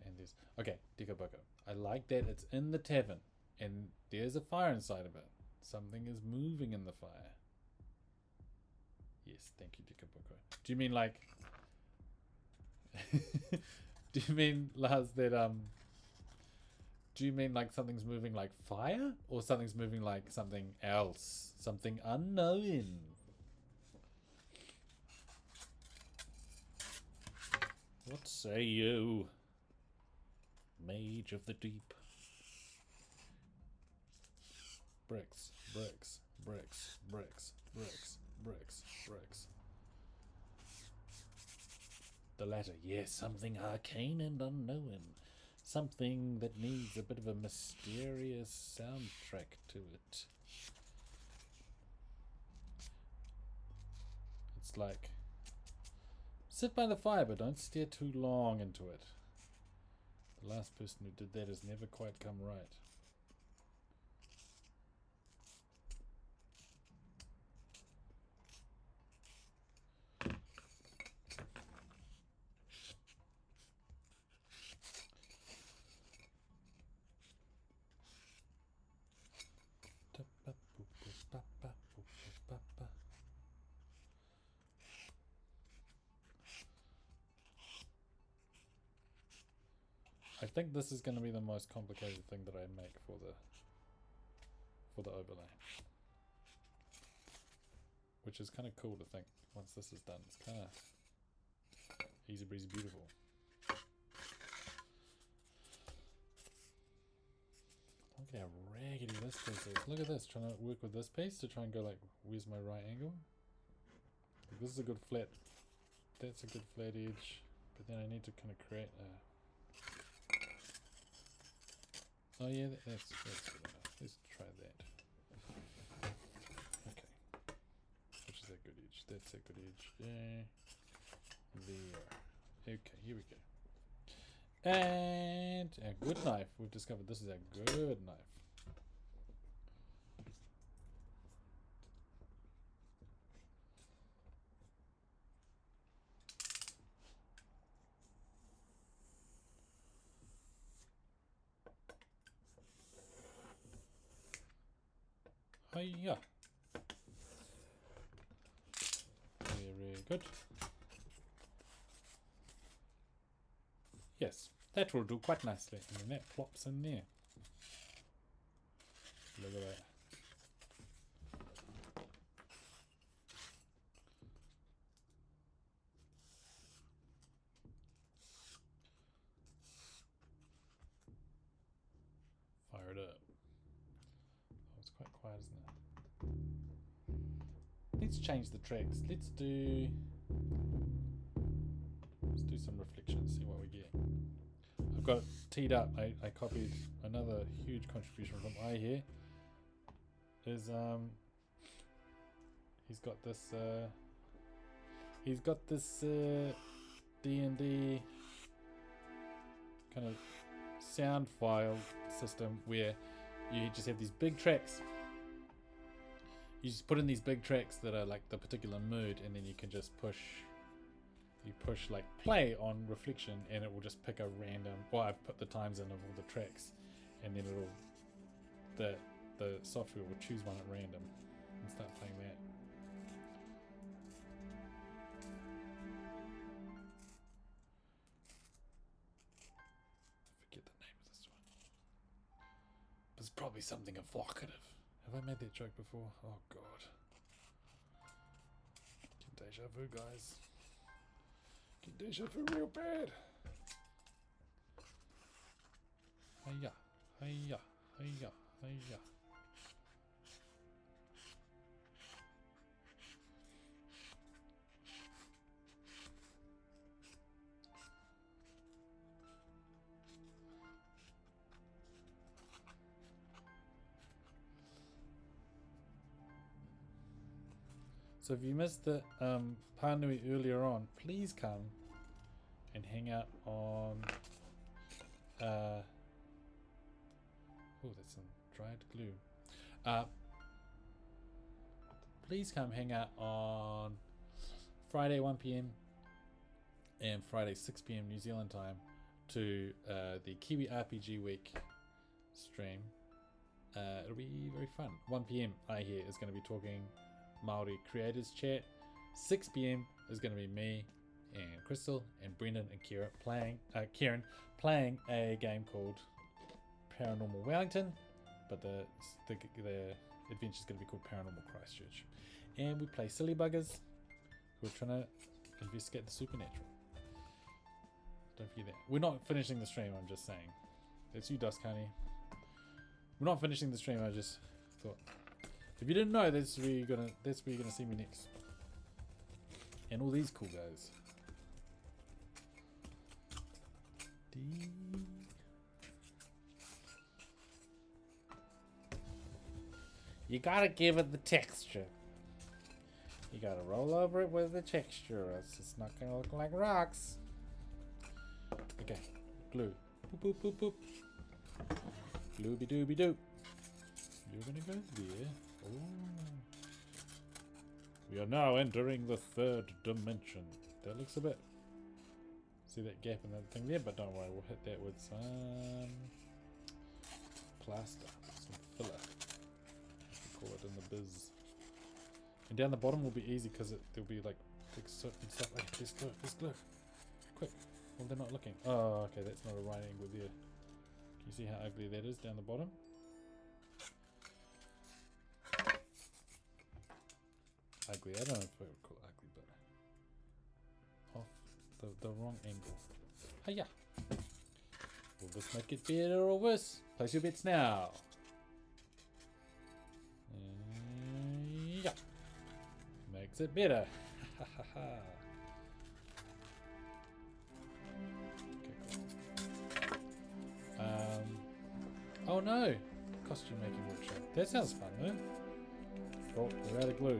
And there's... Okay, Deco Boko. I like that it's in the tavern. And there's a fire inside of it. Something is moving in the fire. Yes, thank you, Deco Boko. Do you mean like... Do you mean, Lars, that... Do you mean like something's moving like fire? Or something's moving like something else? Something unknown? What say you? Mage of the deep. Bricks, bricks, bricks, bricks, bricks, bricks, bricks. The latter, yes, something arcane and unknown. Something that needs a bit of a mysterious soundtrack to it. It's like, sit by the fire, but don't stare too long into it. The last person who did that has never quite come right. I think this is going to be the most complicated thing that I make for the overlay, which is kind of cool to think. Once this is done, it's kind of easy breezy beautiful. Look at how raggedy this piece is. Look at this, trying to work with this piece to try and go like, where's my right angle? Like, this is a good flat, that's a good flat edge, but then I need to kind of create a... Oh yeah, that's good enough. Let's try that. Okay. Which is a good edge. That's a good edge. There. There. Okay, here we go. And a good knife. We've discovered this is a good knife. Hiya. Very good. Yes, that will do quite nicely. And then that plops in there. Look at that. Fire it up. Oh, it's quite quiet, isn't it? Let's change the tracks. Let's do some reflections, see what we get. I've got it teed up. I copied another huge contribution from Aihe. He's got this D&D kind of sound file system where you just have these big tracks. You just put in these big tracks that are like the particular mood, and then you can just push like play on reflection, and it will just pick a random, well, I've put the times in of all the tracks, and then the software will choose one at random and start playing that. I forget the name of this one. It's probably something evocative. Have I made that joke before? Oh god. Get deja vu, guys. Get deja vu real bad. Hiya, hiya, hiya, hiya. So if you missed the Pānui earlier on, please come and hang out on oh, that's some dried glue. Please come hang out on Friday 1 PM and Friday 6 PM New Zealand time to the Kiwi RPG Week stream. It'll be very fun. 1 PM Aihe is going to be talking Māori Creators Chat. 6 PM is going to be me and Crystal and Brendan and Kieran playing a game called Paranormal Wellington, but the adventure is going to be called Paranormal Christchurch. And we play silly buggers who are trying to investigate the supernatural. Don't forget that. We're not finishing the stream, I'm just saying. It's you, Duskani. We're not finishing the stream, I just thought. If you didn't know, that's where you're gonna see me next. And all these cool guys. You gotta give it the texture. You gotta roll over it with the texture, or else it's not gonna look like rocks. Okay, glue. Boop boop boop boop. Glooby dooby doo. You're gonna go there. Oh. We are now entering the 3rd dimension. That looks a bit. See that gap in that thing there, but don't worry, we'll hit that with some plaster, some filler. Call it in the biz. And down the bottom will be easy because there'll be like big soot and stuff. Okay, let's glue, let's glue. Quick. Well, they're not looking. Oh, okay, that's not a right angle there. Can you see how ugly that is down the bottom? Ugly. I don't know if I would call it ugly, but off the wrong angle. Hiya! Will this make it better or worse? Place your bets now. Yeah. Makes it better. Ha ha ha. Okay, cool. Oh no! Costume making workshop. That sounds fun, though. Oh, we're out of glue.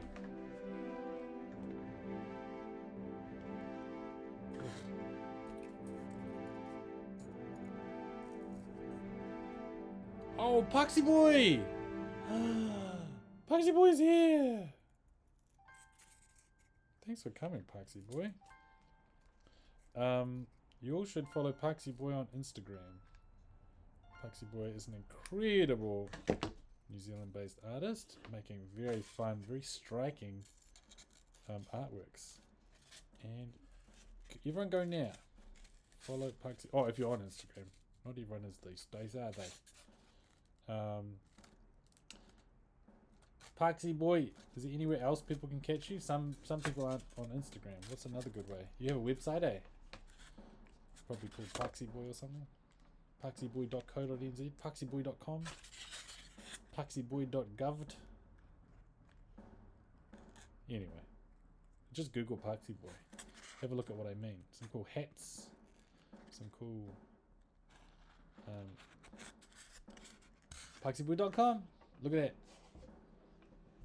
Oh, Poxy Boy! Poxy Boy's here! Thanks for coming, Poxy Boy. You all should follow Poxy Boy on Instagram. Poxy Boy is an incredible New Zealand-based artist, making very fun, very striking artworks. And everyone go now. Follow Poxy. Oh, if you're on Instagram. Not everyone is these days, are they? Poxy Boy, is there anywhere else people can catch you? Some people aren't on Instagram. What's another good way? You have a website, eh? Probably called Poxy Boy or something. Poxyboy.co.nz, poxyboy.com, poxyboy.gov. Anyway, just Google Poxy Boy. Have a look at what I mean. Some cool hats, some cool Poxyboy.com. Look at that.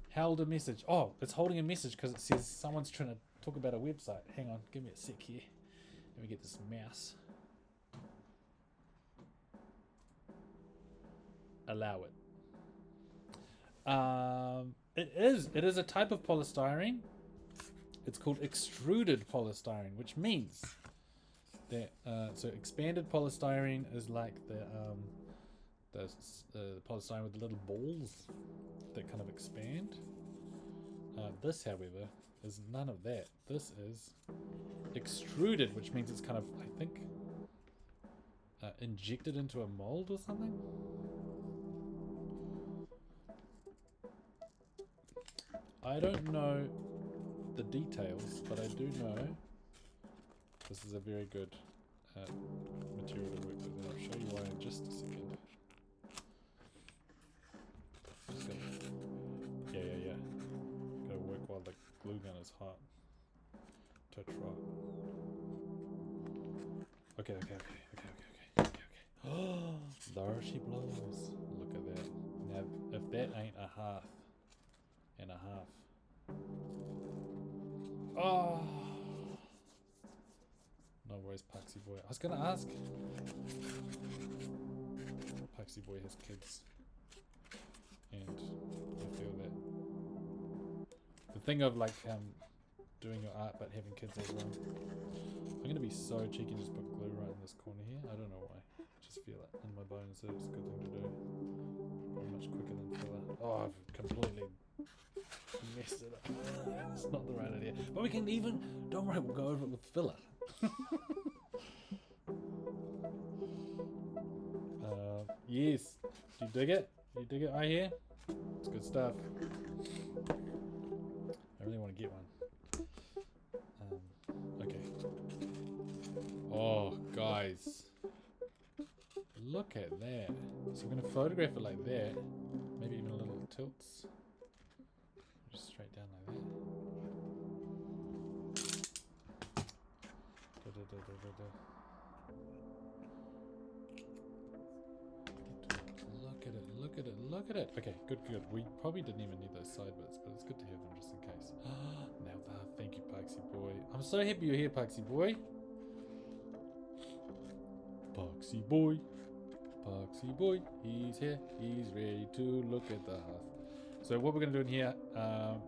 Held a message. Oh, it's holding a message because it says someone's trying to talk about a website. Hang on, give me a sec here. Let me get this mouse. Allow it. It is a type of polystyrene. It's called extruded polystyrene, which means that so expanded polystyrene is like the the polystyrene with the little balls that kind of expand. This, however, is none of that. This is extruded, which means it's kind of, I think, injected into a mold or something. I don't know the details, but I do know this is a very good material to work with, and I'll show you why in just a second. Just gotta, yeah. Gotta work while the glue gun is hot. To try. Okay. There she blows. Look at that. Now, if that ain't a hearth and a half. Oh! No worries, Paxi Boy. I was gonna ask. Paxi Boy has kids. And I feel that. The thing of like doing your art but having kids as well. I'm gonna be so cheeky and just put glue right in this corner here. I don't know why. I just feel it in my bones that it's a good thing to do. Probably much quicker than filler. Oh, I've completely messed it up. It's not the right idea. But we can even, don't worry, we'll go over it with filler. Yes. Do you dig it? You dig it, Aihe? It's good stuff. I really want to get one. Okay. Oh, guys. Look at that. So we're going to photograph it like that. Maybe even a little tilts. Just straight down like that. Look at it. Okay, good. We probably didn't even need those side bits, but it's good to have them just in case. Now that, thank you, Paxi Boy. I'm so happy you're here, Paxi Boy. Paxi Boy, he's here. He's ready to look at the hearth. So what we're going to do in here,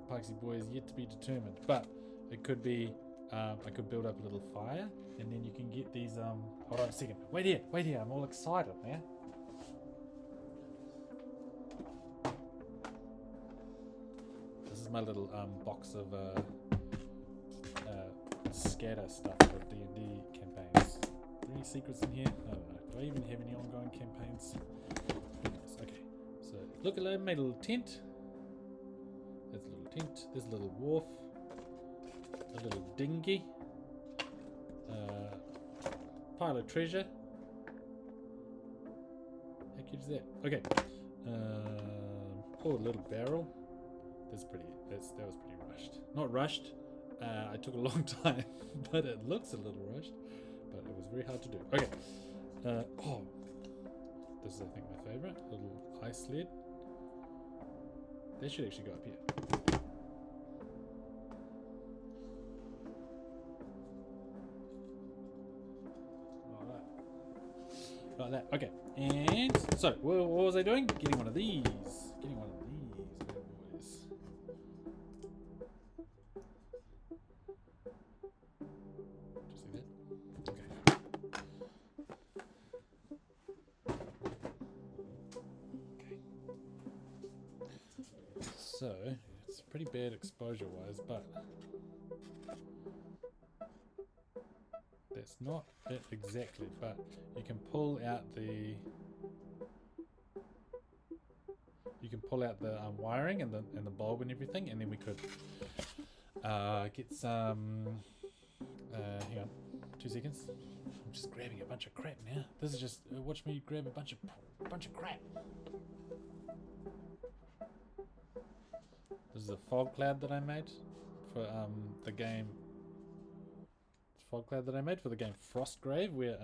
Paxi Boy, is yet to be determined, but it could be, I could build up a little fire, and then you can get these, hold on a second. Wait here, I'm all excited, man. This is my little box of scatter stuff for D&D campaigns. Are there any secrets in here? I don't know. Do I even have any ongoing campaigns? Goodness. Okay, so look, I made a little tent. There's a little tent. There's a little wharf. A little dinghy. Pile of treasure. How cute is that? Okay. Oh, a little barrel. That was pretty rushed. Not rushed. I took a long time, but it looks a little rushed. But it was very hard to do. Okay. Oh, this is I think my favorite little ice sled. That should actually go up here. Like that. Okay. And so, what was I doing? Getting one of these. Bad boys. Did you see that? Okay. So, it's pretty bad exposure-wise, but that's not it exactly, but you can pull out the wiring and the bulb and everything, and then we could get some hang on 2 seconds. I'm just grabbing a bunch of crap now. This is just watch me grab a bunch of crap. This is a fog cloud that I made for the game. Fog cloud that I made for the game Frostgrave, where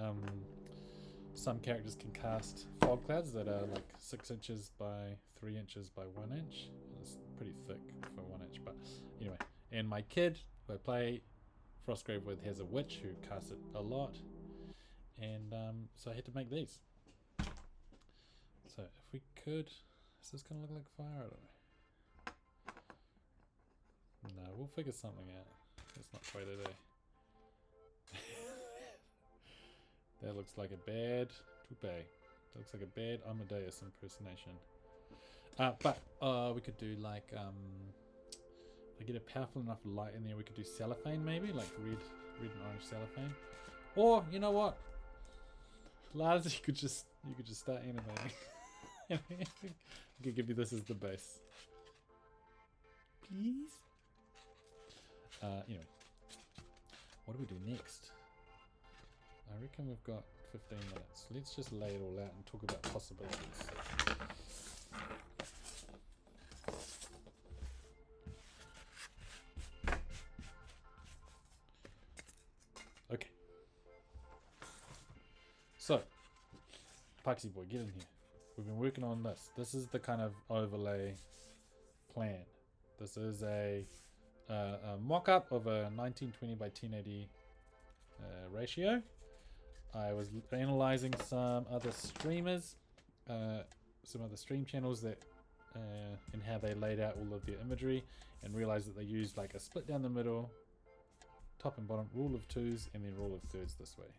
some characters can cast fog clouds that are like 6 inches by 3 inches by 1 inch. It's pretty thick for 1 inch, but anyway. And my kid, who I play Frostgrave with, has a witch who casts it a lot, and so I had to make these. So if we could, is this gonna look like fire? I don't know. No, we'll figure something out. It's not quite a day. That looks like a bad toupee. That looks like a bad Amadeus impersonation. But we could do like if I get a powerful enough light in there, we could do cellophane maybe, like red and orange cellophane. Or you know what, Lars, you could just start animating. I could give you this as the base, please. Anyway, what do we do next? I reckon we've got 15 minutes. Let's just lay it all out and talk about possibilities. Okay. So, Paxi boy, get in here. We've been working on this. This is the kind of overlay plan. This is a mock-up of a 1920 by 1080 ratio. I was analyzing some other streamers, some other stream channels that and how they laid out all of their imagery, and realized that they used like a split down the middle, top and bottom, rule of twos, and then rule of thirds this way.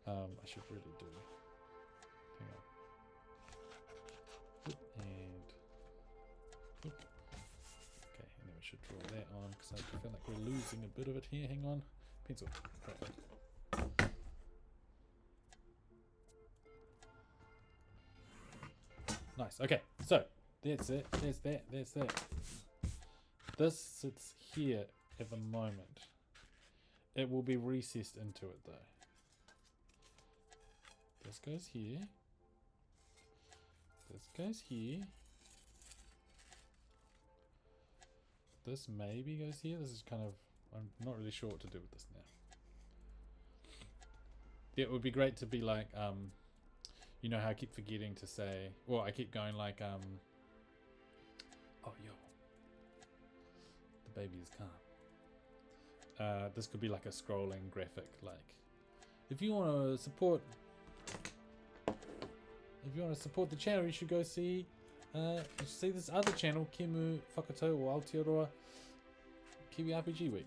I should really do. Hang on. And okay, and then we should draw that on because I feel like we're losing a bit of it here. Hang on, pencil. Right. Nice. Okay, so that's it. That's that. That's that. This sits here at the moment. It will be recessed into it though. This goes here. This goes here. This maybe goes here. This is kind of, I'm not really sure what to do with this now. Yeah, it would be great to be like, you know how I keep forgetting to say, well, I keep going like, oh yo, the baby is calm. This could be like a scrolling graphic, like, if you want to support the channel, you should go see this other channel, Kimu Whakato o Aotearoa Kiwi RPG Week.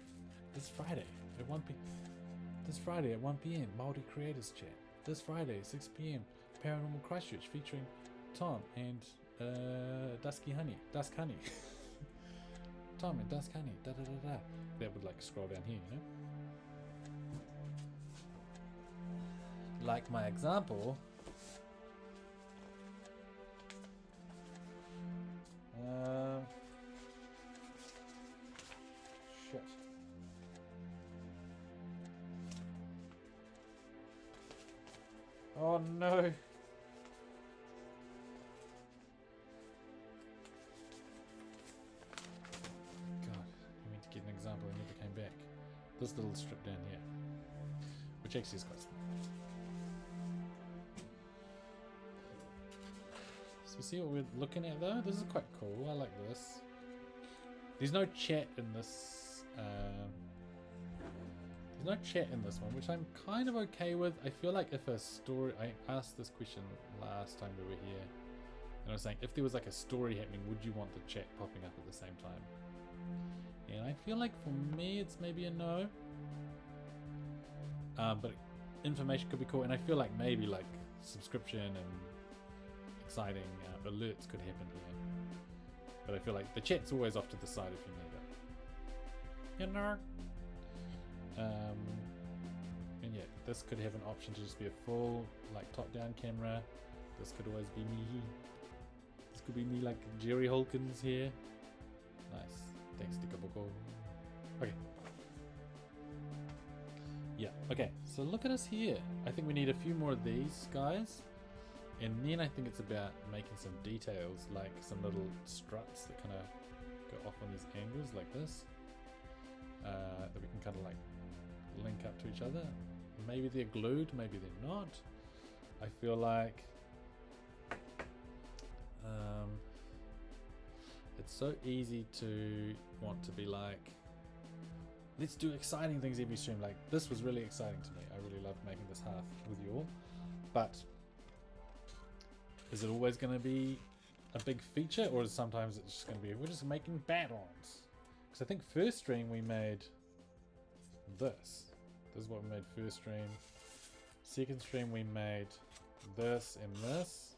This Friday at 1 p.m. Māori Creators Chat. This Friday 6 p.m. Paranormal Christchurch featuring Tom and Dusk Honey. Tom and Dusk Honey. Da da da da. That would like scroll down here, you know. Like my example. Shit. Oh no. God, I meant to get an example and never came back. This little strip down here, which actually is quite small. So you see what we're looking at though? This is quite cool. I like this. There's no chat in this. There's no chat in this one, which I'm kind of okay with. I feel like if a story... I asked this question last time we were here. And I was saying, if there was like a story happening, would you want the chat popping up at the same time? And I feel like for me, it's maybe a no. But information could be cool. And I feel like maybe like subscription and exciting alerts could happen here. But I feel like the chat's always off to the side if you need it. You know? And yeah, this could have an option to just be a full like top-down camera. This could always be me. This could be me like Jerry Holkins here. Nice. Thanks, Tikaboko. Okay. Yeah, okay. So look at us here. I think we need a few more of these guys. And then I think it's about making some details, like some little struts that kind of go off on these angles like this. That we can kind of like link up to each other. Maybe they're glued, maybe they're not. I feel like it's so easy to want to be like, let's do exciting things every stream. Like this was really exciting to me. I really loved making this Hearth with you all. But is it always going to be a big feature, or is sometimes it's just going to be, we're just making bat-ons? Because I think first stream we made this. This is what we made first stream. Second stream we made this and this.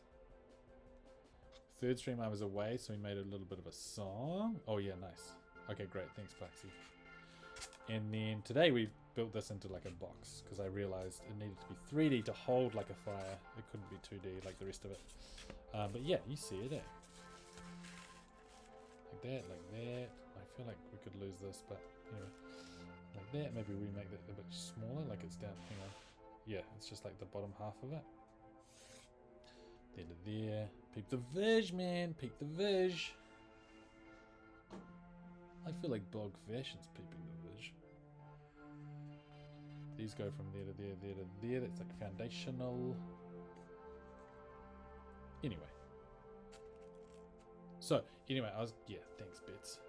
Third stream I was away, so we made a little bit of a song. Oh yeah, nice. Okay, great. Thanks, Paxi. And then today we built this into like a box because I realized it needed to be 3D to hold like a fire. It couldn't be 2D like the rest of it. But yeah, you see it, eh? Like that, like that. I feel like we could lose this, but anyway. Like that. Maybe we make that a bit smaller, like it's down. Hang on. Yeah, it's just like the bottom half of it. There to there. Peep the vish, man. Peep the vish. I feel like Bog Fashion's peeping the vish. These go from there to there, there to there. That's like foundational. Anyway. So, anyway, yeah, thanks, Bits.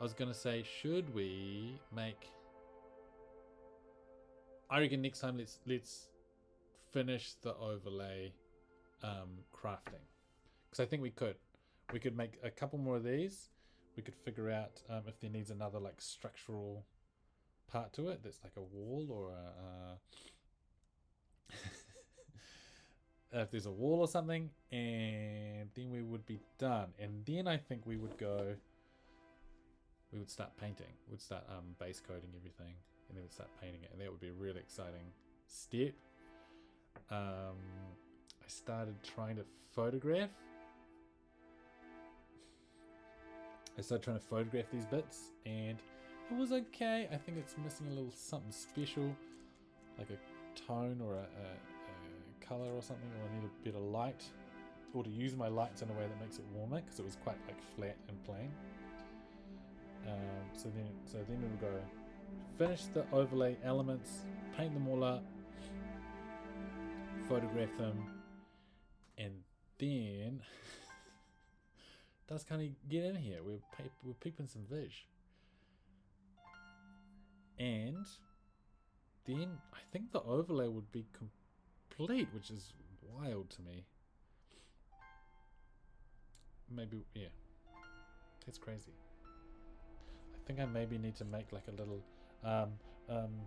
I was gonna say, should we make... I reckon next time let's finish the overlay crafting. Because I think we could make a couple more of these. We could figure out if there needs another like structural part to it that's like a wall or a if there's a wall or something, and then we would be done. And then I think we would start painting. We'd start base coating everything, and then we'd start painting it, and that would be a really exciting step. I started trying to photograph. These bits, and it was okay. I think it's missing a little something special, like a tone or a color or something, or I need a bit of light, or to use my lights in a way that makes it warmer, because it was quite like flat and plain. So then we'll go finish the overlay elements, paint them all up, photograph them, and then does kind of get in here. We're peeping some vish, and then I think the overlay would be complete, which is wild to me. Maybe, yeah, that's crazy. I think I maybe need to make like a little I don't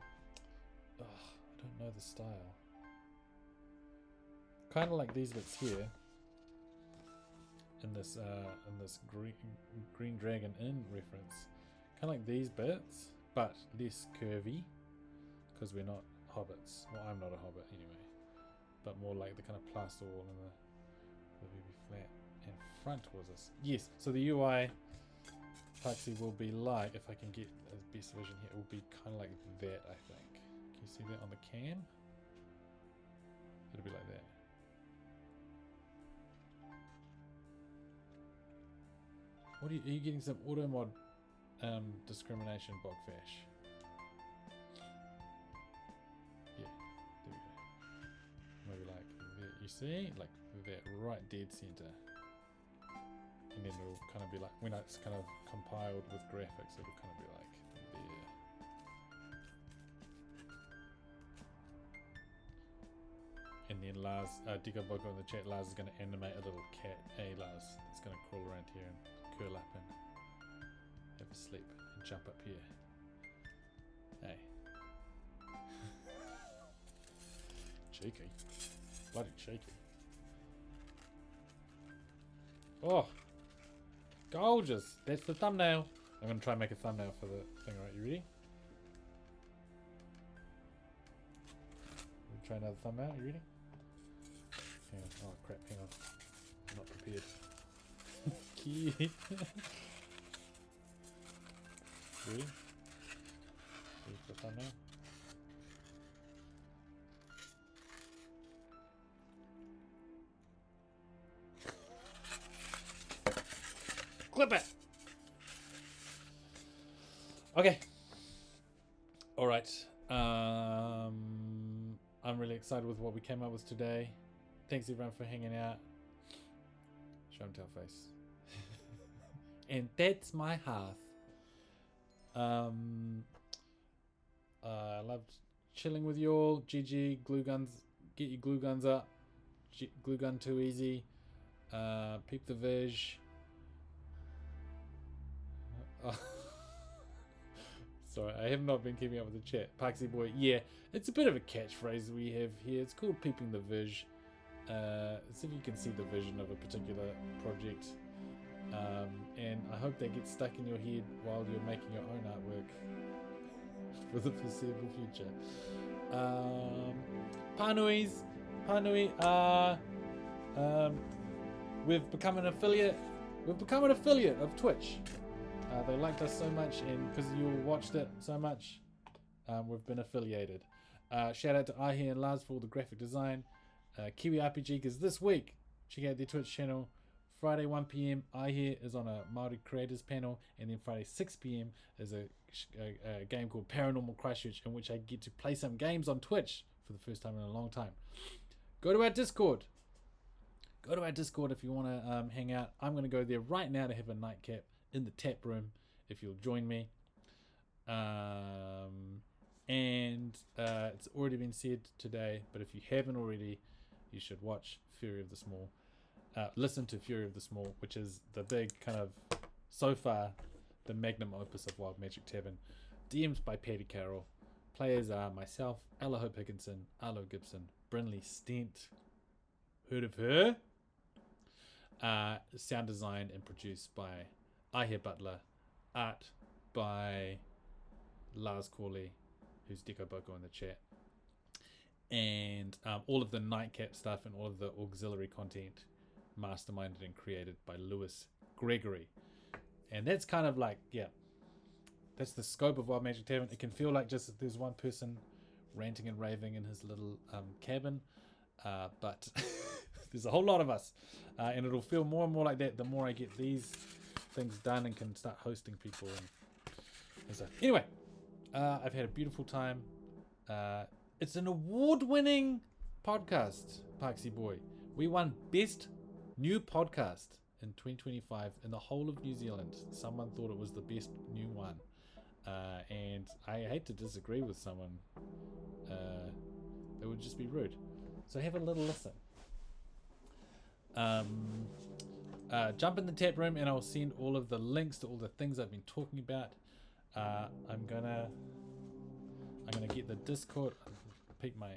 know the style, kind of like these bits here in this green dragon inn reference, kind of like these bits but less curvy, because we're not hobbits. Well, I'm not a hobbit anyway, but more like the kind of plaster wall and the very flat and front towards us. Yes, so the UI Paxi will be like, if I can get the best vision here, it will be kind of like that, I think. Can you see that on the cam? It'll be like that. What are you getting some auto mod discrimination, Bogfash? Yeah, there we go. Maybe like that, you see? Like that right dead center. And then it'll kind of be like, when it's kind of compiled with graphics, it'll kind of be like there. And then Lars, Dico Boko in the chat, Lars is going to animate a little cat. Hey Lars, it's going to crawl around here and curl up and have a sleep and jump up here. Hey. Cheeky. Bloody cheeky. Oh! Gorgeous! That's the thumbnail! I'm going to try and make a thumbnail for the thing, alright? You ready? We'll try another thumbnail, you ready? Hang on. Oh crap, hang on. I'm not prepared. Cute. Ready? Here's the thumbnail. Clip it! Okay. Alright. I'm really excited with what we came up with today. Thanks everyone for hanging out. Show 'em tell face. And that's my hearth. I loved chilling with you all. GG, glue guns. Get your glue guns up. Glue gun too easy. Peep the vish. Sorry, I have not been keeping up with the chat. Paxi boy, yeah, it's a bit of a catchphrase we have here. It's called peeping the vish. See if you can see the vision of a particular project. And I hope they get stuck in your head while you're making your own artwork for the foreseeable future. Pānui are we've become an affiliate of Twitch. They liked us so much, and because you watched it so much, we've been affiliated. Shout out to Aihe and Lars for all the graphic design. Kiwi RPG is this week. Check out their Twitch channel. Friday 1 PM, Aihe is on a Māori creators panel, and then Friday 6 PM is a game called Paranormal Christchurch, in which I get to play some games on Twitch for the first time in a long time. Go to our Discord. If you want to hang out. I'm going to go there right now to have a nightcap in the tap room if you'll join me. And it's already been said today, but if you haven't already, you should watch Fury of the Small. Listen to Fury of the Small, which is the big kind of, so far, the magnum opus of Wild Magic Tavern. DMs by Paddy Carroll. Players are myself, Ella Hope Higginson, Arlo Gibson, Brinley Stent. Heard of her? Sound designed and produced by Aihe Butler. Art by Lars Cawley, who's Deco Boko in the chat. And all of the nightcap stuff and all of the auxiliary content masterminded and created by Lewis Gregory. And that's kind of like, yeah, that's the scope of Wild Magic Tavern. It can feel like just there's one person ranting and raving in his little cabin, but there's a whole lot of us, and it'll feel more and more like that the more I get these things done and can start hosting people and stuff. Anyway, I've had a beautiful time. It's an award-winning podcast, Parksy Boy. We won Best New Podcast in 2025 in the whole of New Zealand. Someone thought it was the best new one. And I hate to disagree with someone. It would just be rude. So have a little listen. Jump in the tap room and I'll send all of the links to all the things I've been talking about. I'm gonna get the Discord. Peek my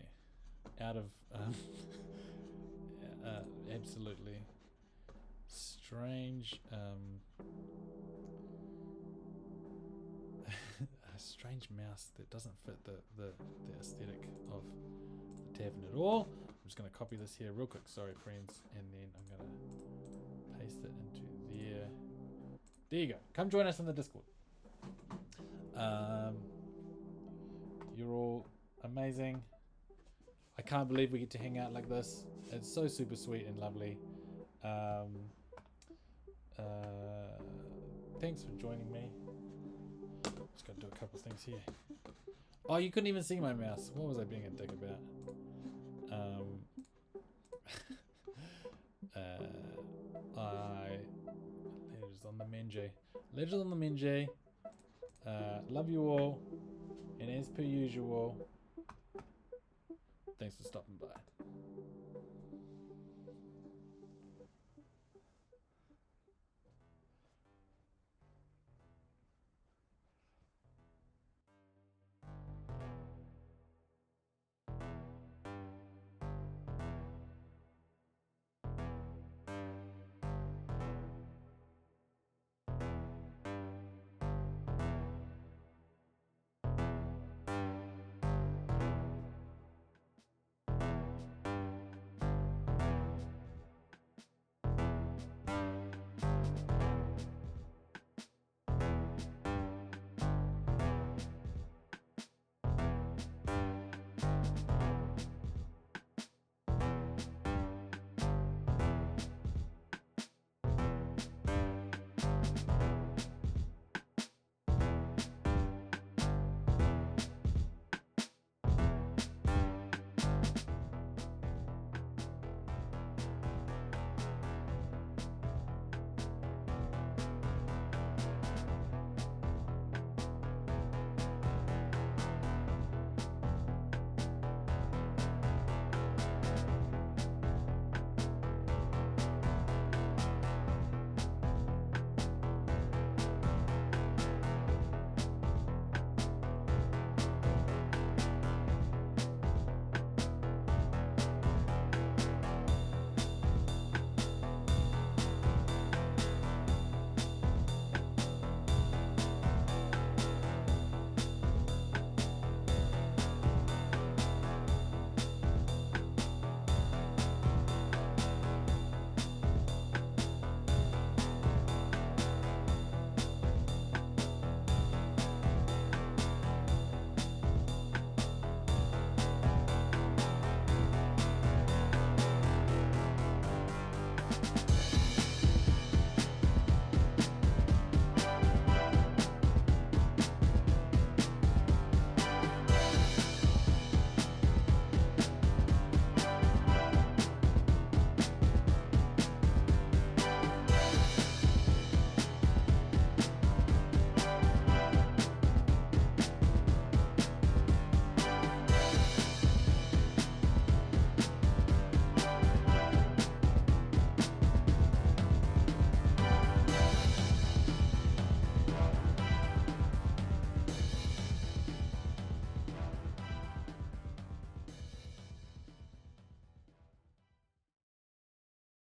out of absolutely strange a strange mouse that doesn't fit the aesthetic of the tavern at all. I'm just going to copy this here real quick, sorry friends, and then I'm going to paste it into there. There you go. Come join us in the Discord. You're all amazing. I can't believe we get to hang out like this. It's so super sweet and lovely. Thanks for joining me. Just gotta do a couple things here. Oh, you couldn't even see my mouse. What was I being a dick about? Letters on the Menjay. Letters on the Menjay. Love you all. And as per usual, thanks for stopping by.